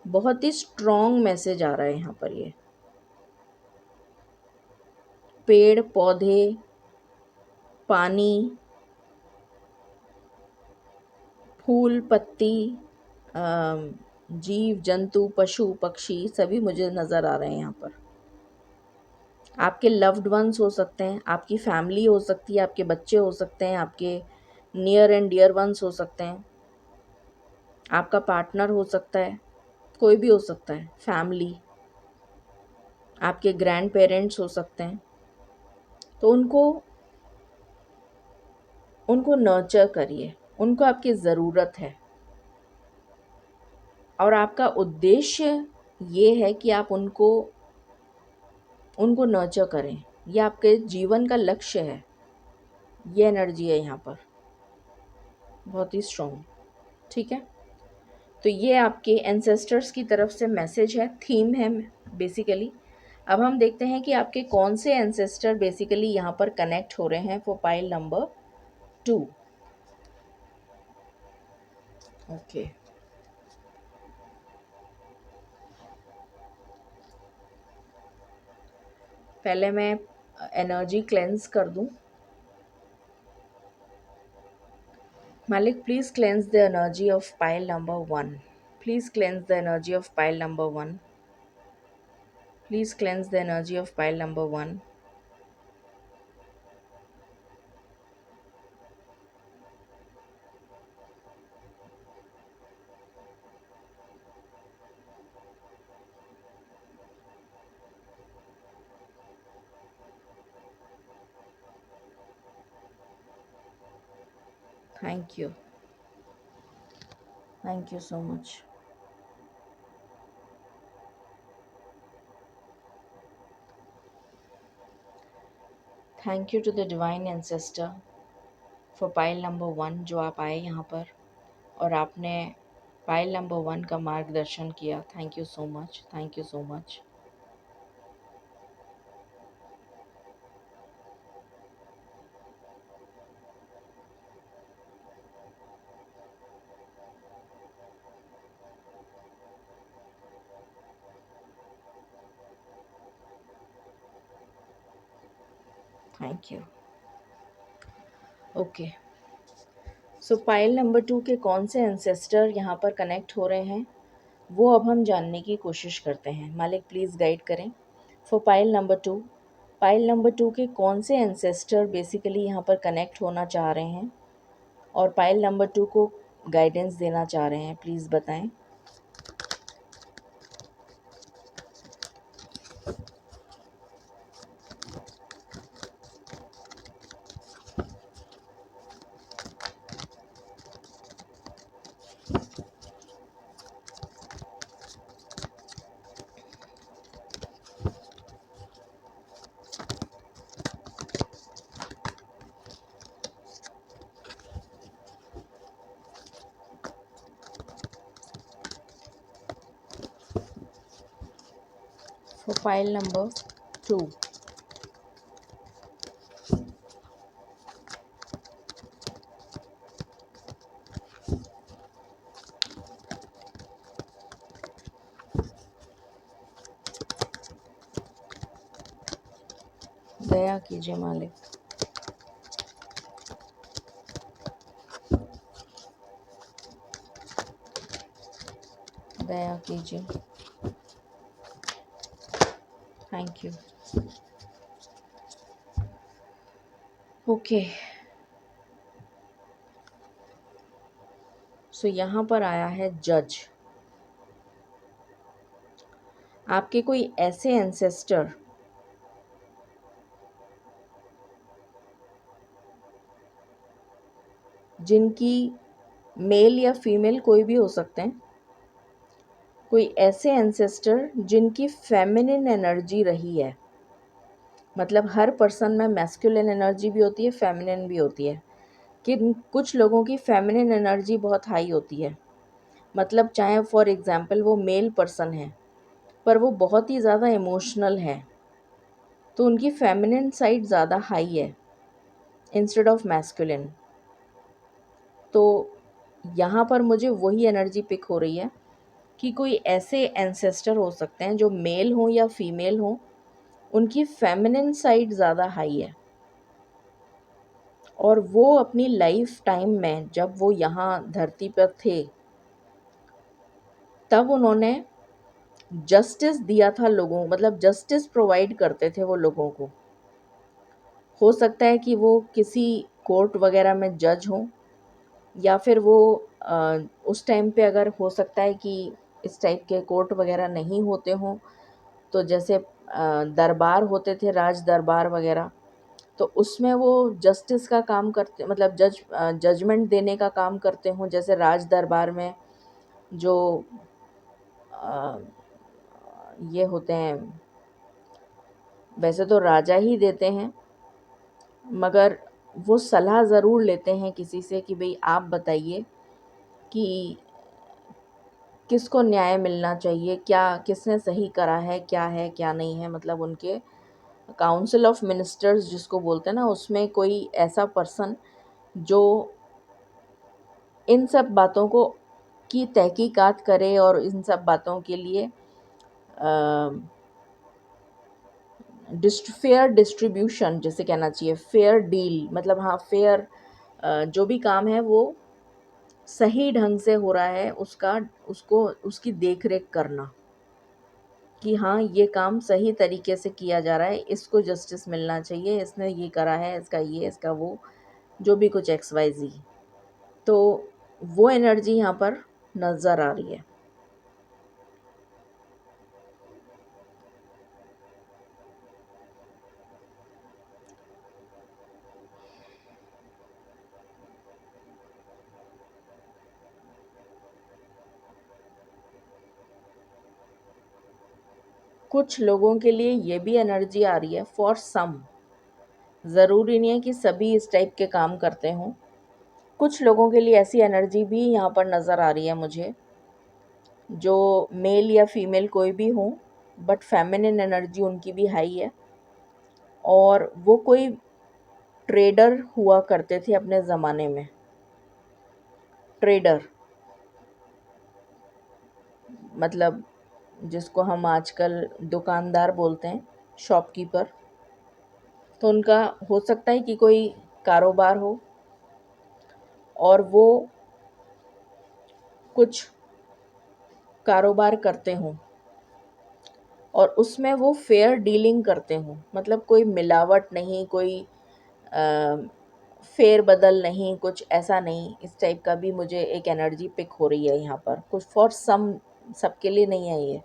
बहुत ही स्ट्रॉन्ग मैसेज आ रहा है यहाँ पर। ये पेड़ पौधे, पानी, फूल पत्ती, जीव जंतु पशु पक्षी सभी मुझे नज़र आ रहे हैं यहाँ पर। आपके लव्ड वंस हो सकते हैं, आपकी फैमिली हो सकती है, आपके बच्चे हो सकते हैं, आपके नियर एंड डियर वंस हो सकते हैं, आपका पार्टनर हो सकता है, कोई भी हो सकता है, फैमिली, आपके ग्रैंड पेरेंट्स हो सकते हैं। तो उनको उनको नर्चर करिए, उनको आपकी ज़रूरत है। और आपका उद्देश्य ये है कि आप उनको उनको नर्चर करें, ये आपके जीवन का लक्ष्य है। ये एनर्जी है यहाँ पर बहुत ही स्ट्रॉन्ग। ठीक है, तो ये आपके एंसेस्टर्स की तरफ से मैसेज है, थीम है बेसिकली। अब हम देखते हैं कि आपके कौन से एंसेस्टर बेसिकली यहाँ पर कनेक्ट हो रहे हैं फॉर पाइल नंबर 2। ओके, पहले मैं एनर्जी क्लेंस कर दूं। Malik, please cleanse the energy of pile number 1. Please cleanse the energy of pile number 1. Please cleanse the energy of pile number 1. Thank you. Thank you so much. Thank you to the divine ancestor for pile number 1 जो आप आए यहाँ पर और आपने पाइल नंबर 1 का मार्गदर्शन किया। Thank you so much, thank you so much. Thank you. Okay, so pile number 2 के कौन से एंसेस्टर यहाँ पर कनेक्ट हो रहे हैं वो अब हम जानने की कोशिश करते हैं। मालिक प्लीज़ गाइड करें for pile number 2। Pile number 2 के कौन से एंसेस्टर बेसिकली यहाँ पर कनेक्ट होना चाह रहे हैं और पाइल नंबर 2 को गाइडेंस देना चाह रहे हैं, प्लीज़ बताएं। For pile number 2, दया कीजिए मालिक। दया कीजिए। Thank you. ओके, सो यहाँ पर आया है जज। आपके कोई ऐसे एंसेस्टर जिनकी, मेल या फीमेल कोई भी हो सकते हैं, कोई ऐसे एंसेस्टर जिनकी फेमिनिन एनर्जी रही है। मतलब हर पर्सन में मैस्कुलिन एनर्जी भी होती है, फेमिनिन भी होती है, कि कुछ लोगों की फेमिनिन एनर्जी बहुत हाई होती है। मतलब चाहे फॉर एग्जांपल वो मेल पर्सन है पर वो बहुत ही ज़्यादा इमोशनल है, तो उनकी फेमिनिन साइड ज़्यादा हाई है इंस्टेड ऑफ मैस्कुलिन। तो यहाँ पर मुझे वही एनर्जी पिक हो रही है कि कोई ऐसे एंसेस्टर हो सकते हैं जो मेल हों या फीमेल हों, उनकी फेमिनिन साइड ज़्यादा हाई है, और वो अपनी लाइफ टाइम में जब वो यहाँ धरती पर थे तब उन्होंने जस्टिस दिया था लोगों, मतलब जस्टिस प्रोवाइड करते थे वो लोगों को। हो सकता है कि वो किसी कोर्ट वगैरह में जज हों, या फिर वो उस टाइम पे अगर हो सकता है कि इस टाइप के कोर्ट वगैरह नहीं होते हों, तो जैसे दरबार होते थे, राज दरबार वगैरह, तो उसमें वो जस्टिस का काम करते, मतलब जजमेंट देने का काम करते हों। जैसे राज दरबार में जो अ, ये होते हैं, वैसे तो राजा ही देते हैं, मगर वो सलाह ज़रूर लेते हैं किसी से कि भाई आप बताइए कि किसको न्याय मिलना चाहिए, क्या किसने सही करा है क्या नहीं है। मतलब उनके काउंसिल ऑफ मिनिस्टर्स जिसको बोलते हैं ना, उसमें कोई ऐसा पर्सन जो इन सब बातों को की तहकीकात करे और इन सब बातों के लिए फेयर डिस्ट्रीब्यूशन जिसे कहना चाहिए, फेयर डील, मतलब हाँ फेयर, जो भी काम है वो सही ढंग से हो रहा है, उसका उसको उसकी देख रेख करना कि हाँ ये काम सही तरीके से किया जा रहा है, इसको जस्टिस मिलना चाहिए, इसने ये करा है, इसका ये इसका वो, जो भी कुछ एक्स वाई जी। तो वो एनर्जी यहाँ पर नज़र आ रही है। कुछ लोगों के लिए ये भी एनर्जी आ रही है, फॉर सम, ज़रूरी नहीं है कि सभी इस टाइप के काम करते हों। कुछ लोगों के लिए ऐसी एनर्जी भी यहाँ पर नज़र आ रही है मुझे, जो मेल या फीमेल कोई भी हो, बट फेमिनिन एनर्जी उनकी भी हाई है, और वो कोई ट्रेडर हुआ करते थे अपने ज़माने में। ट्रेडर मतलब जिसको हम आजकल दुकानदार बोलते हैं, शॉपकीपर। तो उनका हो सकता है कि कोई कारोबार हो और वो कुछ कारोबार करते हों और उसमें वो फेयर डीलिंग करते हों, मतलब कोई मिलावट नहीं, कोई फेर बदल नहीं, कुछ ऐसा नहीं। इस टाइप का भी मुझे एक एनर्जी पिक हो रही है यहाँ पर, कुछ फॉर सम, सबके लिए नहीं है ये,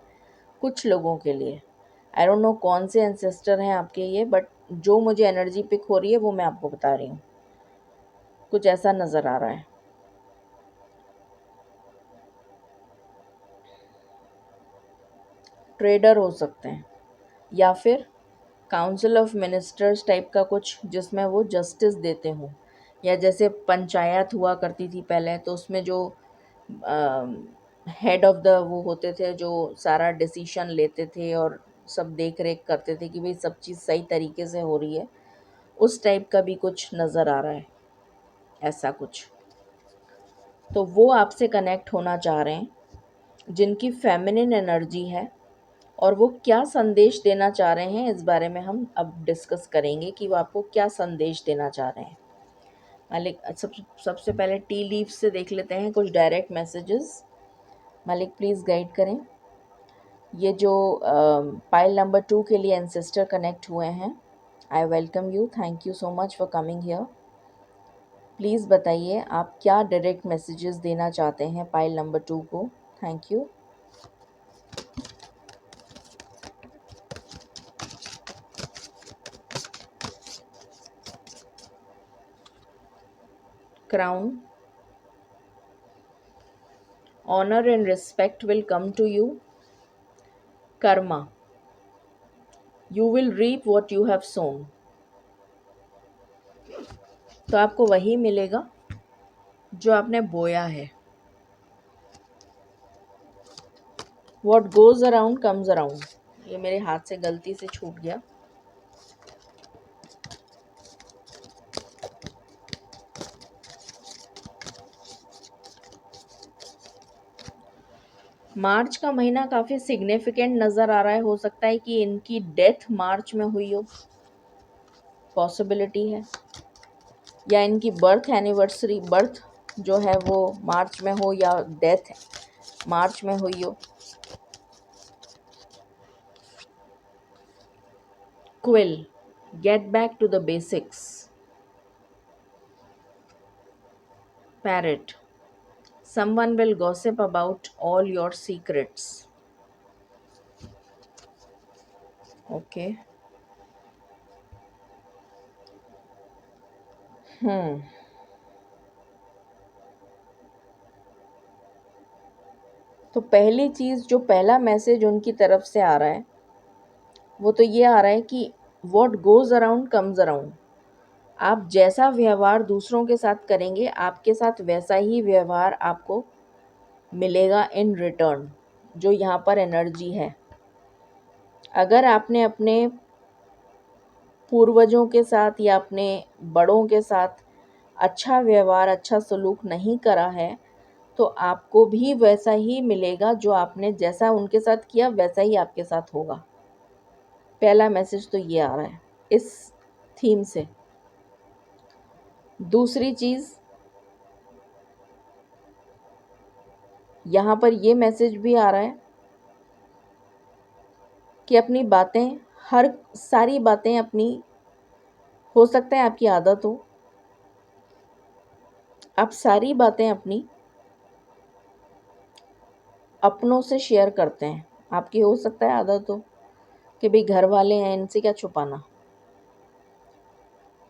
कुछ लोगों के लिए। आई डोंट नो कौन से एंसेस्टर हैं आपके ये, बट जो मुझे एनर्जी पिक हो रही है वो मैं आपको बता रही हूँ, कुछ ऐसा नज़र आ रहा है। ट्रेडर हो सकते हैं, या फिर काउंसिल ऑफ मिनिस्टर्स टाइप का कुछ, जिसमें वो जस्टिस देते हों। या जैसे पंचायत हुआ करती थी पहले, तो उसमें जो हेड ऑफ़ द वो होते थे जो सारा डिसीजन लेते थे और सब देख रेख करते थे कि भाई सब चीज़ सही तरीके से हो रही है, उस टाइप का भी कुछ नज़र आ रहा है, ऐसा कुछ। तो वो आपसे कनेक्ट होना चाह रहे हैं जिनकी फेमिनिन एनर्जी है, और वो क्या संदेश देना चाह रहे हैं, इस बारे में हम अब डिस्कस करेंगे कि वो आपको क्या संदेश देना चाह रहे हैं। मालिक, सबसे पहले टी लीफ से देख लेते हैं कुछ डायरेक्ट मैसेजेस। मालिक प्लीज़ गाइड करें। ये जो पाइल नंबर 2 के लिए एंसेस्टर कनेक्ट हुए हैं, I welcome you, thank you so much for coming here. Please बताइए आप क्या डायरेक्ट मैसेजेस देना चाहते हैं पाइल नंबर 2 को। Thank you. Crown, honor and respect will come to you. Karma, you will reap what you have sown. तो आपको वही मिलेगा जो आपने बोया है। What goes around comes around. ये मेरे हाथ से गलती से छूट गया। मार्च का महीना काफ़ी सिग्निफिकेंट नज़र आ रहा है। हो सकता है कि इनकी डेथ मार्च में हुई हो, पॉसिबिलिटी है, या इनकी बर्थ एनिवर्सरी, बर्थ जो है वो मार्च में हो या डेथ मार्च में हुई हो। Quill, get back to the basics. Parrot, someone will gossip about all your secrets. Okay. तो पहली चीज़, जो पहला मैसेज उनकी तरफ से आ रहा है, वो तो ये आ रहा है कि what goes around comes around. आप जैसा व्यवहार दूसरों के साथ करेंगे, आपके साथ वैसा ही व्यवहार आपको मिलेगा इन रिटर्न, जो यहाँ पर एनर्जी है। अगर आपने अपने पूर्वजों के साथ या अपने बड़ों के साथ अच्छा व्यवहार, अच्छा सलूक नहीं करा है, तो आपको भी वैसा ही मिलेगा, जो आपने जैसा उनके साथ किया वैसा ही आपके साथ होगा। पहला मैसेज तो ये आ रहा है इस थीम से। दूसरी चीज़, यहाँ पर ये मैसेज भी आ रहा है कि अपनी बातें, हर सारी बातें अपनी, हो सकता है आपकी आदत हो, आप सारी बातें अपनी अपनों से शेयर करते हैं। आपकी हो सकता है आदत हो कि भाई घर वाले हैं, इनसे क्या छुपाना।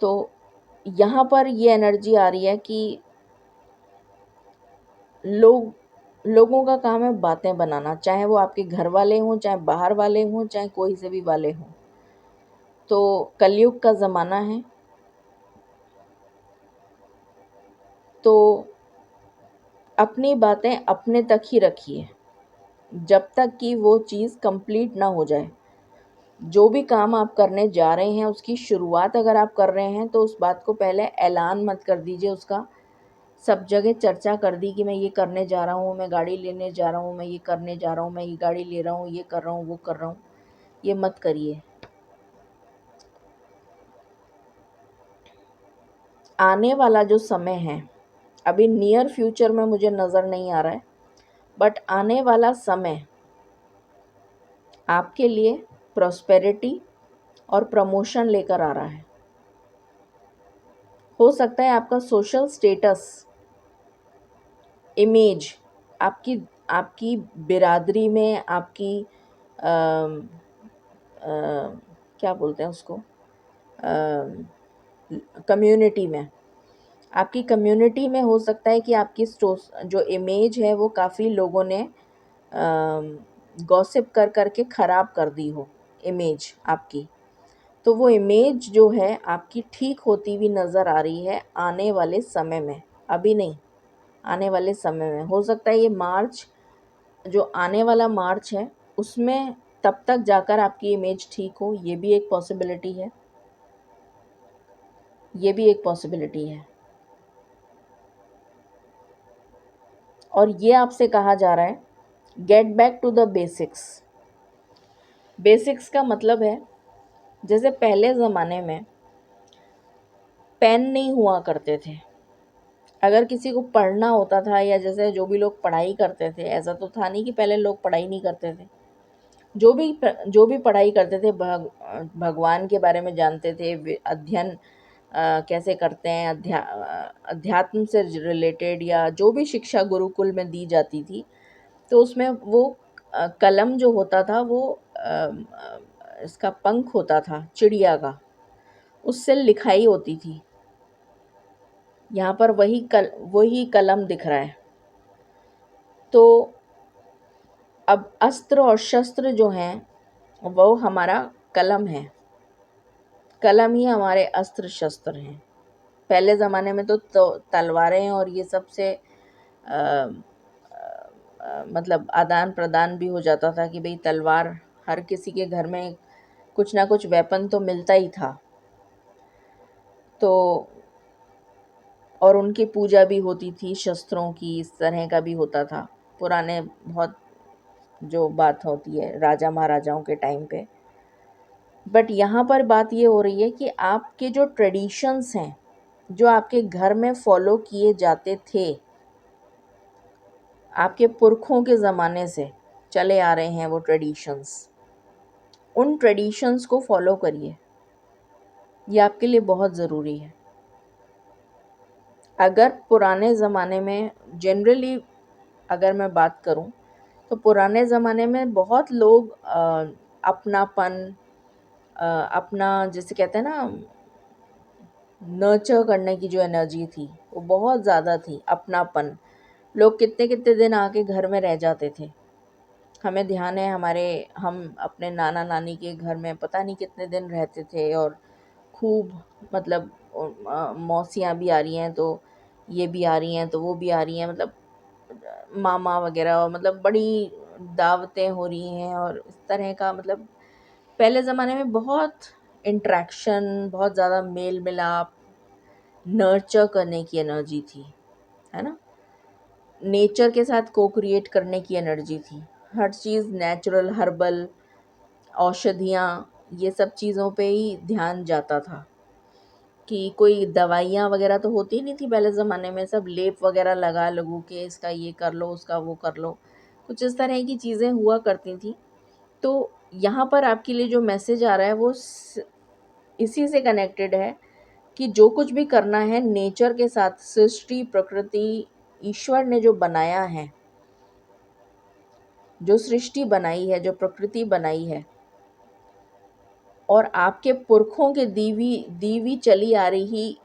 तो यहाँ पर ये एनर्जी आ रही है कि लोगों का काम है बातें बनाना, चाहे वो आपके घर वाले हों, चाहे बाहर वाले हों, चाहे कोई से भी वाले हों। तो कलयुग का ज़माना है, तो अपनी बातें अपने तक ही रखिए जब तक कि वो चीज़ कंप्लीट ना हो जाए। जो भी काम आप करने जा रहे हैं, उसकी शुरुआत अगर आप कर रहे हैं, तो उस बात को पहले ऐलान मत कर दीजिए, उसका सब जगह चर्चा कर दी कि मैं ये करने जा रहा हूँ, मैं गाड़ी लेने जा रहा हूँ, मैं ये करने जा रहा हूँ, मैं ये गाड़ी ले रहा हूँ, ये कर रहा हूँ, वो कर रहा हूँ। ये मत करिए। आने वाला जो समय है, अभी नियर फ्यूचर में मुझे नज़र नहीं आ रहा है, बट आने वाला समय आपके लिए प्रॉस्पेरिटी और प्रमोशन लेकर आ रहा है। हो सकता है आपका सोशल स्टेटस, इमेज, आपकी आपकी बिरादरी में, आपकी क्या बोलते हैं उसको, कम्युनिटी में, आपकी कम्युनिटी में हो सकता है कि आपकी जो इमेज है वो काफ़ी लोगों ने गॉसिप कर कर के ख़राब कर दी हो इमेज आपकी। तो वो इमेज जो है आपकी ठीक होती हुई नज़र आ रही है आने वाले समय में, अभी नहीं, आने वाले समय में। हो सकता है ये मार्च, जो आने वाला मार्च है, उसमें तब तक जाकर आपकी इमेज ठीक हो, ये भी एक पॉसिबिलिटी है, ये भी एक पॉसिबिलिटी है। और ये आपसे कहा जा रहा है, get back to the basics. Basics का मतलब है, जैसे पहले ज़माने में पेन नहीं हुआ करते थे। अगर किसी को पढ़ना होता था, या जैसे जो भी लोग पढ़ाई करते थे, ऐसा तो था नहीं कि पहले लोग पढ़ाई नहीं करते थे। जो भी पढ़ाई करते थे, भगवान के बारे में जानते थे, अध्ययन कैसे करते हैं, अध्यात्म से रिलेटेड, या जो भी शिक्षा गुरुकुल में दी जाती थी, तो उसमें वो कलम जो होता था वो इसका पंख होता था चिड़िया का, उससे लिखाई होती थी। यहाँ पर वही कलम दिख रहा है। तो अब अस्त्र और शस्त्र जो हैं वो हमारा कलम है, कलम ही हमारे अस्त्र शस्त्र हैं। पहले ज़माने में तो तलवारें और ये सब से मतलब आदान प्रदान भी हो जाता था कि भाई तलवार, हर किसी के घर में कुछ ना कुछ वेपन तो मिलता ही था। तो और उनकी पूजा भी होती थी शस्त्रों की, इस तरह का भी होता था पुराने बहुत, जो बात होती है राजा महाराजाओं के टाइम पे। बट यहाँ पर बात ये हो रही है कि आपके जो ट्रेडिशंस हैं, जो आपके घर में फॉलो किए जाते थे, आपके पुरखों के ज़माने से चले आ रहे हैं वो ट्रेडिशंस, उन ट्रेडिशंस को फॉलो करिए। ये आपके लिए बहुत ज़रूरी है। अगर पुराने ज़माने में जनरली अगर मैं बात करूं, तो पुराने ज़माने में बहुत लोग अपनापन, अपना जैसे कहते हैं ना, नर्चर करने की जो एनर्जी थी वो बहुत ज़्यादा थी, अपनापन। लोग कितने कितने दिन आके घर में रह जाते थे। हमें ध्यान है, हम अपने नाना नानी के घर में पता नहीं कितने दिन रहते थे, और खूब मतलब मौसियाँ भी आ रही हैं तो ये भी आ रही हैं तो वो भी आ रही हैं, मतलब मामा वगैरह, मतलब बड़ी दावतें हो रही हैं, और इस तरह का मतलब पहले ज़माने में बहुत इंटरेक्शन, बहुत ज़्यादा मेल मिलाप, नर्चर करने की एनर्जी थी, है ना। नेचर के साथ को क्रिएट करने की एनर्जी थी। हर चीज़ नेचुरल, हर्बल, औषधियाँ, ये सब चीज़ों पे ही ध्यान जाता था कि कोई दवाइयाँ वगैरह तो होती नहीं थी पहले ज़माने में। सब लेप वगैरह लगा लगू के इसका ये कर लो, उसका वो कर लो, कुछ इस तरह की चीज़ें हुआ करती थी। तो यहाँ पर आपके लिए जो मैसेज आ रहा है वो इसी से कनेक्टेड है कि जो कुछ भी करना है नेचर के साथ, सृष्टि, प्रकृति, ईश्वर ने जो बनाया है, जो सृष्टि बनाई है, जो प्रकृति बनाई है, और आपके पुरखों के दीवी दीवी चली आ रही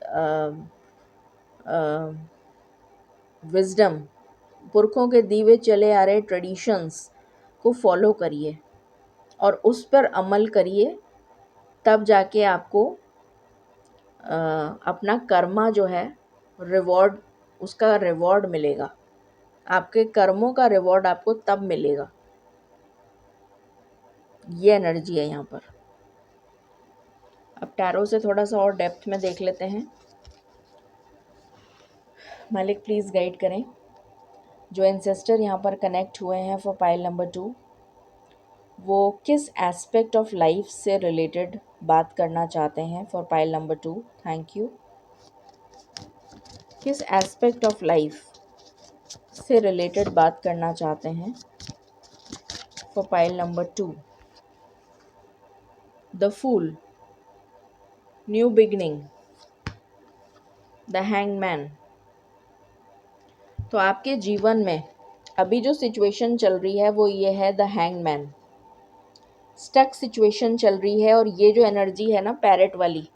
विजडम, पुरखों के दीवे चले आ रहे ट्रेडिशंस को फॉलो करिए और उस पर अमल करिए। तब जाके आपको अपना कर्मा जो है, रिवॉर्ड, उसका रिवॉर्ड मिलेगा। आपके कर्मों का रिवॉर्ड आपको तब मिलेगा। ये एनर्जी है यहाँ पर। अब टैरो से थोड़ा सा और डेप्थ में देख लेते हैं। मालिक प्लीज़ गाइड करें जो एंसेस्टर यहाँ पर कनेक्ट हुए हैं फॉर पाइल नंबर 2, वो किस एस्पेक्ट ऑफ लाइफ से रिलेटेड बात करना चाहते हैं for pile number 2। Thank you. किस एस्पेक्ट ऑफ लाइफ से रिलेटेड बात करना चाहते हैं for pile number 2। The fool, new beginning, the hangman. तो आपके जीवन में अभी जो सिचुएशन चल रही है वो ये है, द हैंगमैन। स्टक सिचुएशन चल रही है, और ये जो एनर्जी है ना पैरेट वाली,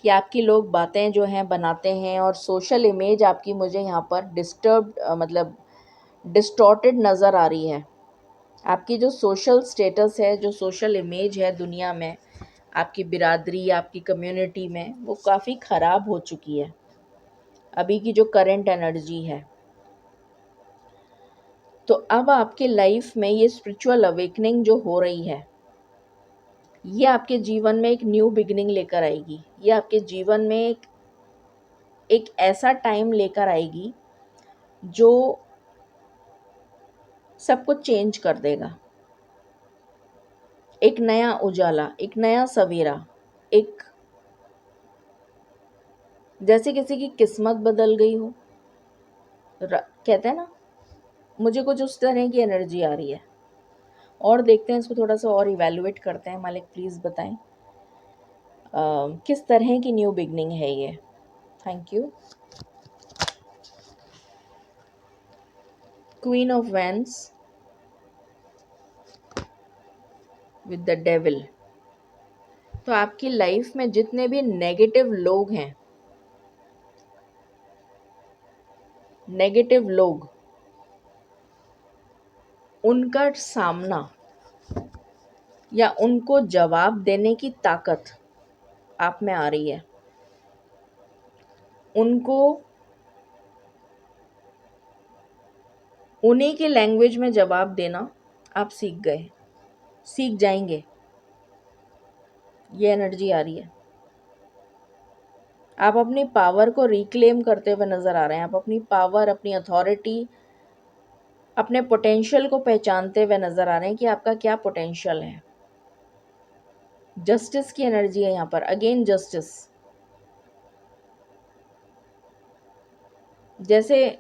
कि आपकी लोग बातें जो हैं बनाते हैं, और सोशल इमेज आपकी मुझे यहाँ पर मतलब डिस्टॉर्टेड नज़र आ रही है। आपकी जो सोशल स्टेटस है, जो सोशल इमेज है दुनिया में, आपकी बिरादरी, आपकी कम्युनिटी में, वो काफ़ी ख़राब हो चुकी है अभी की जो करंट एनर्जी है। तो अब आपके लाइफ में ये स्पिरिचुअल अवेकनिंग जो हो रही है, ये आपके जीवन में एक न्यू बिगिनिंग लेकर आएगी। ये आपके जीवन में एक ऐसा टाइम लेकर आएगी जो सब कुछ चेंज कर देगा। एक नया उजाला, एक नया सवेरा, एक जैसे किसी की किस्मत बदल गई हो। कहते हैं ना, मुझे कुछ उस तरह की एनर्जी आ रही है। और देखते हैं इसको थोड़ा सा और इवैल्यूएट करते हैं। मालिक प्लीज़ बताएं किस तरह की न्यू बिगनिंग है ये। Thank you. Queen of wands with the devil. तो आपकी लाइफ में जितने भी नेगेटिव लोग हैं, नेगेटिव लोग, उनका सामना या उनको जवाब देने की ताकत आप में आ रही है। उनको उन्हीं की लैंग्वेज में जवाब देना आप सीख गए, सीख जाएंगे। ये एनर्जी आ रही है। आप अपनी पावर को रिक्लेम करते हुए नजर आ रहे हैं। आप अपनी पावर, अपनी अथॉरिटी, अपने पोटेंशियल को पहचानते हुए नजर आ रहे हैं कि आपका क्या पोटेंशियल है। जस्टिस की एनर्जी है यहाँ पर। Again justice. जैसे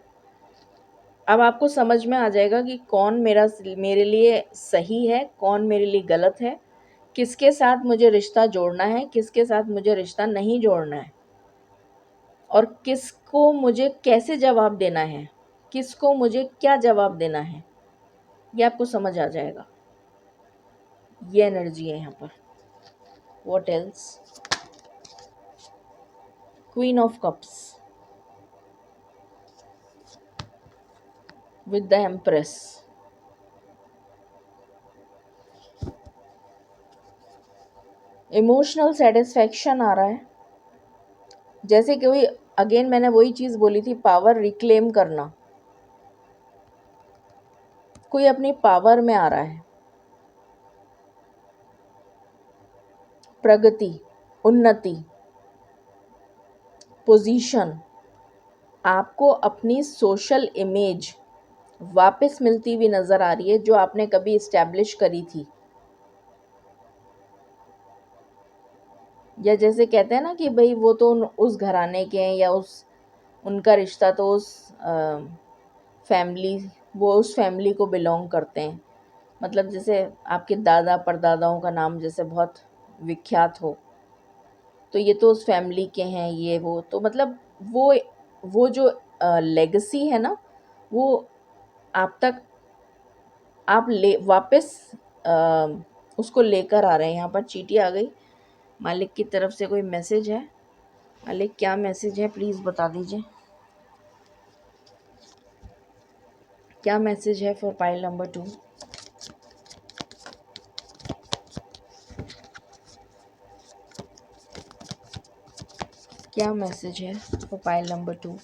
अब आपको समझ में आ जाएगा कि कौन मेरे लिए सही है, कौन मेरे लिए गलत है, किसके साथ मुझे रिश्ता जोड़ना है, किसके साथ मुझे रिश्ता नहीं जोड़ना है, और किसको मुझे कैसे जवाब देना है, किसको मुझे क्या जवाब देना है। ये आपको समझ आ जाएगा। ये एनर्जी है यहाँ पर। What else? Queen of cups with the empress. Emotional satisfaction आ रहा है। जैसे कोई, अगेन मैंने वही चीज़ बोली थी, पावर रिक्लेम करना। कोई अपनी पावर में आ रहा है। प्रगति, उन्नति, पोजीशन, आपको अपनी सोशल इमेज वापस मिलती हुई नज़र आ रही है जो आपने कभी इस्टेब्लिश करी थी। या जैसे कहते हैं ना कि भाई वो तो उस घराने के हैं, या उनका रिश्ता तो फैमिली वो उस फैमिली को बिलोंग करते हैं। मतलब जैसे आपके दादा परदादाओं का नाम जैसे बहुत विख्यात हो, तो ये तो उस फैमिली के हैं, ये वो तो मतलब वो जो लेगेसी है ना, वो आप तक आप ले वापस अ, उसको लेकर आ रहे हैं। यहाँ पर चींटी आ गई। मालिक की तरफ से कोई मैसेज है? मालिक क्या मैसेज है, प्लीज़ बता दीजिए। क्या मैसेज है फॉर पाइल नंबर 2? क्या मैसेज है for pile number 2?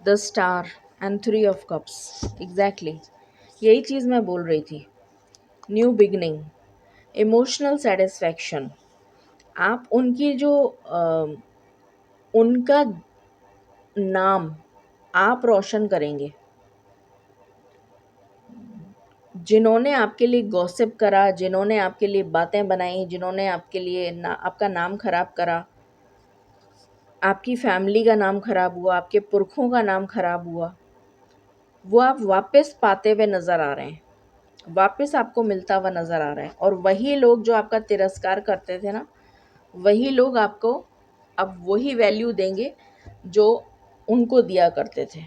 The star and 3 of cups. Exactly यही चीज़ मैं बोल रही थी। New beginning, emotional satisfaction. आप उनकी जो उनका नाम आप रोशन करेंगे। जिन्होंने आपके लिए गॉसिप करा, जिन्होंने आपके लिए बातें बनाई, जिन्होंने आपके लिए आपका नाम खराब करा, आपकी फैमिली का नाम खराब हुआ, आपके पुरखों का नाम खराब हुआ, वो आप वापस पाते हुए नज़र आ रहे हैं। वापस आपको मिलता हुआ नज़र आ रहा है। और वही लोग जो आपका तिरस्कार करते थे ना, वही लोग आपको अब वही वैल्यू देंगे जो उनको दिया करते थे।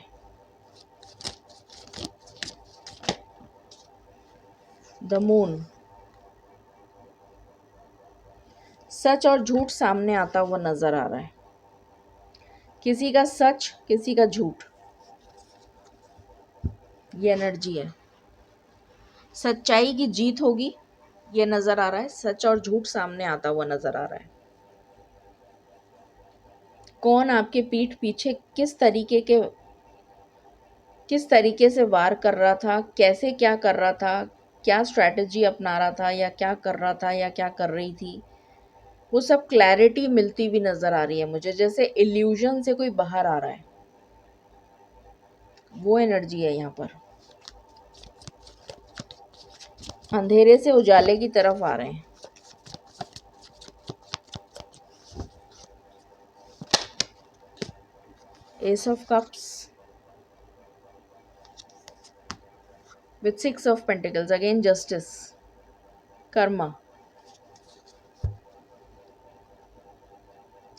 The moon. सच और झूठ सामने आता हुआ नज़र आ रहा है। किसी का सच, किसी का झूठ, ये एनर्जी है। सच्चाई की जीत होगी, ये नज़र आ रहा है। सच और झूठ सामने आता हुआ नज़र आ रहा है। कौन आपके पीठ पीछे किस तरीके के किस तरीके से वार कर रहा था, कैसे क्या कर रहा था, क्या स्ट्रैटेजी अपना रहा था या क्या कर रहा था या क्या कर रही थी, वो सब क्लैरिटी मिलती हुई नज़र आ रही है मुझे, जैसे इल्यूजन से कोई बाहर आ रहा है, वो एनर्जी है यहाँ पर। अंधेरे से उजाले की तरफ आ रहे हैं। S of cups with 6 of pentacles, again justice, Karma,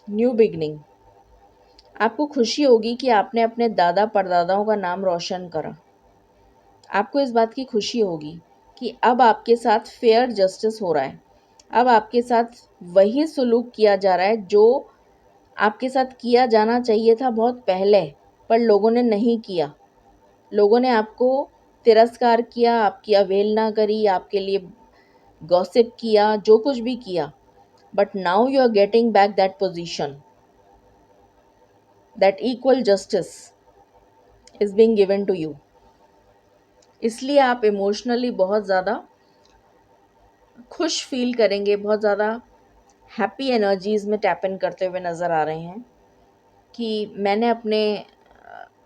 new beginning. आपको खुशी होगी कि आपने अपने दादा परदादाओं का नाम रोशन करा। आपको इस बात की खुशी होगी कि अब आपके साथ फेयर जस्टिस हो रहा है। अब आपके साथ वही सुलूक किया जा रहा है जो आपके साथ किया जाना चाहिए था बहुत पहले, पर लोगों ने नहीं किया। लोगों ने आपको तिरस्कार किया, आपकी अवहेलना करी, आपके लिए गॉसिप किया, जो कुछ भी किया। But now you are getting back that position, that equal justice is being given to you. इसलिए आप इमोशनली बहुत ज़्यादा खुश फील करेंगे, बहुत ज़्यादा हैप्पी एनर्जीज़ में टैप इन करते हुए नज़र आ रहे हैं कि मैंने अपने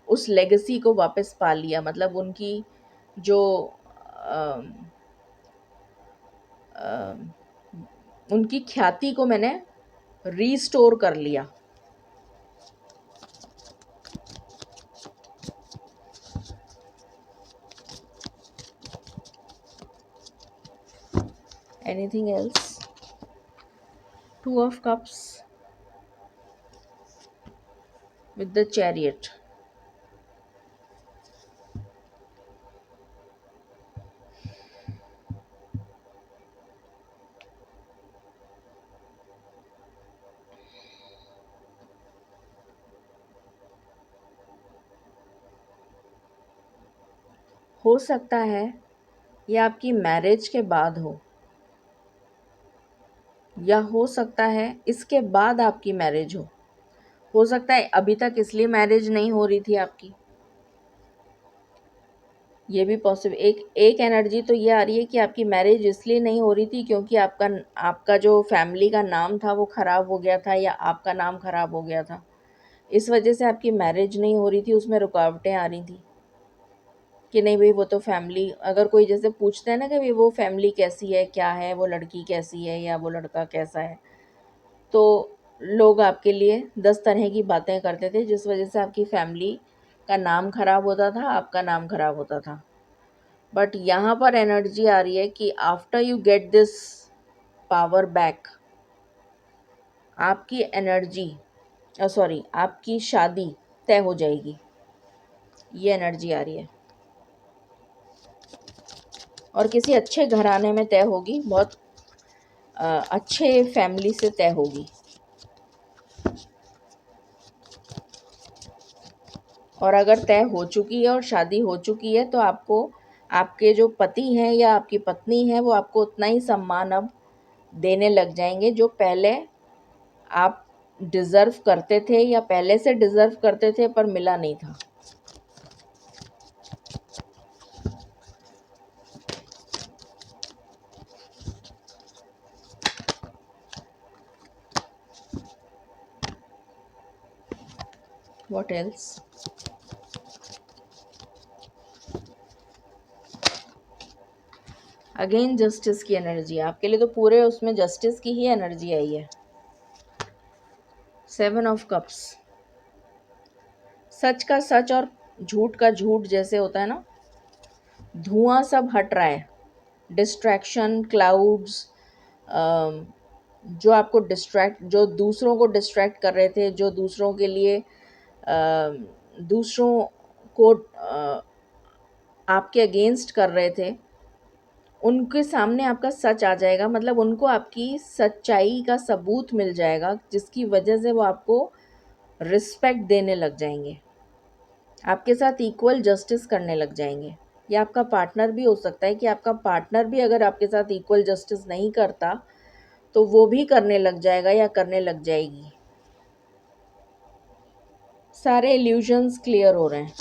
उस लेगेसी को वापस पा लिया। मतलब उनकी जो अम, अम, उनकी ख्याति को मैंने रीस्टोर कर लिया। Anything else? Two of cups with the chariot. हो सकता है ये आपकी मैरिज के बाद या हो सकता है इसके बाद आपकी मैरिज हो सकता है अभी तक इसलिए मैरिज नहीं हो रही थी आपकी। ये भी पॉसिबल, एक एक एनर्जी तो ये आ रही है कि आपकी मैरिज इसलिए नहीं हो रही थी क्योंकि आपका आपका जो फैमिली का नाम था वो ख़राब हो गया था या आपका नाम ख़राब हो गया था। इस वजह से आपकी मैरिज नहीं हो रही थी, उसमें रुकावटें आ रही थी कि नहीं भाई वो तो फैमिली, अगर कोई जैसे पूछते हैं ना कि भाई वो फैमिली कैसी है, क्या है, वो लड़की कैसी है या वो लड़का कैसा है, तो लोग आपके लिए 10 तरह की बातें करते थे जिस वजह से आपकी फैमिली का नाम ख़राब होता था, आपका नाम ख़राब होता था। बट यहाँ पर एनर्जी आ रही है कि after you get this power back, आपकी एनर्जी सॉरी आपकी शादी तय हो जाएगी। ये एनर्जी आ रही है और किसी अच्छे घराने में तय होगी, बहुत अच्छे फैमिली से तय होगी। और अगर तय हो चुकी है और शादी हो चुकी है तो आपको आपके जो पति हैं या आपकी पत्नी है वो आपको उतना ही सम्मान अब देने लग जाएंगे जो पहले आप डिज़र्व करते थे या पहले से डिज़र्व करते थे पर मिला नहीं था। What else? अगेन जस्टिस की एनर्जी आपके लिए, तो पूरे उसमें जस्टिस की ही एनर्जी आई है। 7 ऑफ कप्स, सच का सच और झूठ का झूठ जैसे होता है ना, धुआं सब हट रहा है। डिस्ट्रैक्शन क्लाउड्स, जो आपको डिस्ट्रैक्ट, जो दूसरों को डिस्ट्रैक्ट कर रहे थे, जो दूसरों के लिए दूसरों को आपके अगेंस्ट कर रहे थे, उनके सामने आपका सच आ जाएगा। मतलब उनको आपकी सच्चाई का सबूत मिल जाएगा जिसकी वजह से वो आपको रिस्पेक्ट देने लग जाएंगे, आपके साथ इक्वल जस्टिस करने लग जाएंगे। या आपका पार्टनर भी हो सकता है कि आपका पार्टनर भी अगर आपके साथ इक्वल जस्टिस नहीं करता तो वो भी करने लग जाएगा या करने लग जाएगी। सारे इल्यूजन्स क्लियर हो रहे हैं।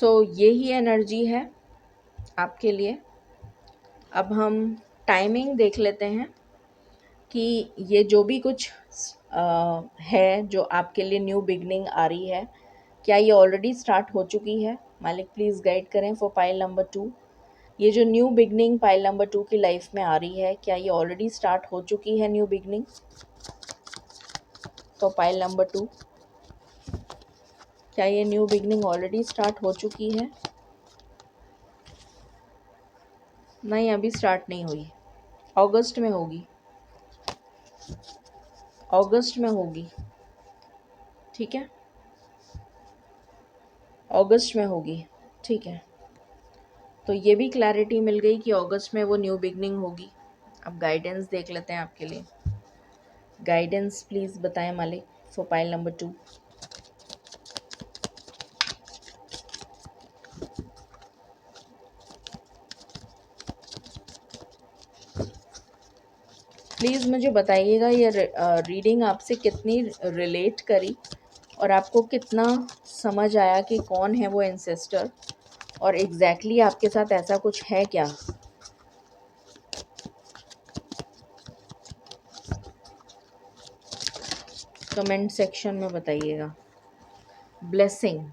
सो यही एनर्जी है आपके लिए। अब हम टाइमिंग देख लेते हैं कि ये जो भी कुछ है जो आपके लिए न्यू बिगनिंग आ रही है, क्या ये ऑलरेडी स्टार्ट हो चुकी है? मालिक प्लीज़ गाइड करें फॉर पाइल नंबर 2। ये जो न्यू बिगनिंग पाइल नंबर 2 की लाइफ में आ रही है, क्या ये ऑलरेडी स्टार्ट हो चुकी है new beginning for pile number 2? क्या ये न्यू बिगनिंग ऑलरेडी स्टार्ट हो चुकी है? नहीं, अभी स्टार्ट नहीं हुई। अगस्त में होगी, अगस्त में होगी, ठीक है, अगस्त में होगी, ठीक है। तो ये भी क्लैरिटी मिल गई कि अगस्त में वो न्यू बिगनिंग होगी। अब गाइडेंस देख लेते हैं आपके लिए। गाइडेंस प्लीज़ बताएं मालिक फॉर पाइल नंबर 2। प्लीज़ मुझे बताइएगा ये रीडिंग आपसे कितनी रिलेट करी और आपको कितना समझ आया कि कौन है वो एंसेस्टर और एग्जैक्टली आपके साथ ऐसा कुछ है क्या। कमेंट सेक्शन में बताइएगा। Blessing,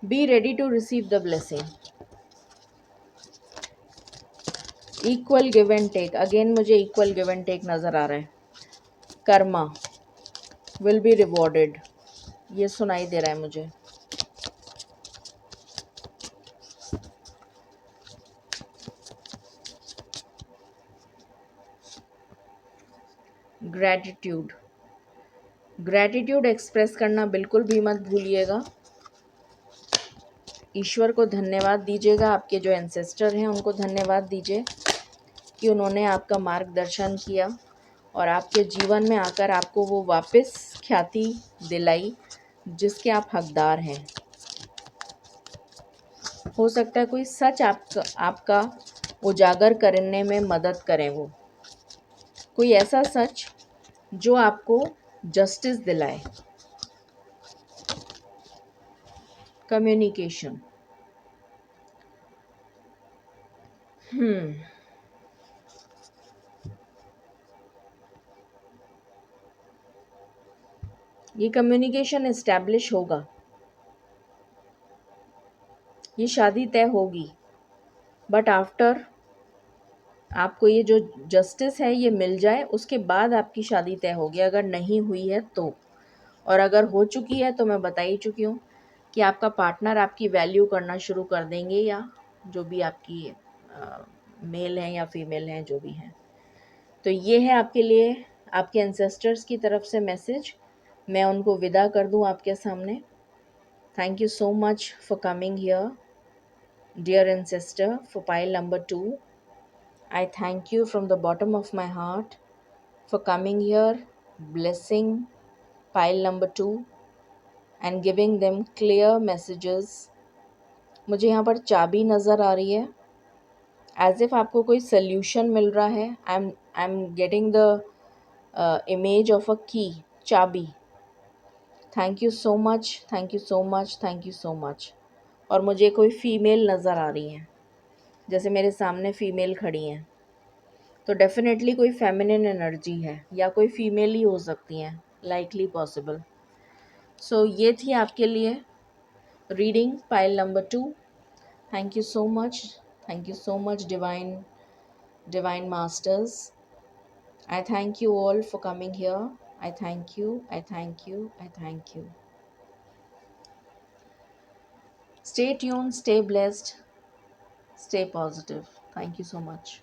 be ready to receive the blessing. Equal give and take, again मुझे इक्वल गिव एंड टेक नज़र आ रहा है। कर्मा विल बी रिवॉर्डेड, ये सुनाई दे रहा है मुझे। ग्रैटिट्यूड, ग्रैटिट्यूड एक्सप्रेस करना बिल्कुल भी मत भूलिएगा। ईश्वर को धन्यवाद दीजिएगा, आपके जो एंसेस्टर हैं उनको धन्यवाद दीजिए कि उन्होंने आपका मार्गदर्शन किया और आपके जीवन में आकर आपको वो वापस ख्याति दिलाई जिसके आप हकदार हैं। हो सकता है कोई सच आपका आपका उजागर करने में मदद करें, वो कोई ऐसा सच जो आपको जस्टिस दिलाए। कम्युनिकेशन, ये कम्युनिकेशन इस्टेब्लिश होगा, ये शादी तय होगी, बट आफ्टर आपको ये जो जस्टिस है ये मिल जाए उसके बाद आपकी शादी तय होगी, अगर नहीं हुई है तो। और अगर हो चुकी है तो मैं बता ही चुकी हूँ कि आपका पार्टनर आपकी वैल्यू करना शुरू कर देंगे, या जो भी आपकी मेल हैं या फीमेल हैं जो भी हैं। तो ये है आपके लिए आपके एंसेस्टर्स की तरफ से मैसेज। मैं उनको विदा कर दूँ आपके सामने। Thank you so much for coming here dear ancestor for pile number 2। I thank you from the bottom of my heart for coming here, blessing pile number 2 and giving them clear messages. मुझे यहाँ पर चाबी नज़र आ रही है, एज इफ आपको कोई सोल्यूशन मिल रहा है। I am getting the image of a की, चाबी। Thank you so much, thank you so much, thank you so much. और मुझे कोई फ़ीमेल नज़र आ रही हैं, जैसे मेरे सामने फ़ीमेल खड़ी हैं, तो डेफिनेटली कोई फेमिनिन एनर्जी है या कोई फीमेल ही हो सकती हैं, लाइकली पॉसिबल। सो ये थी आपके लिए reading pile number 2। Thank you so much, thank you so much divine masters. I thank you all for coming here. I thank you, I thank you, I thank you. Stay tune, stay blessed, stay positive. Thank you so much.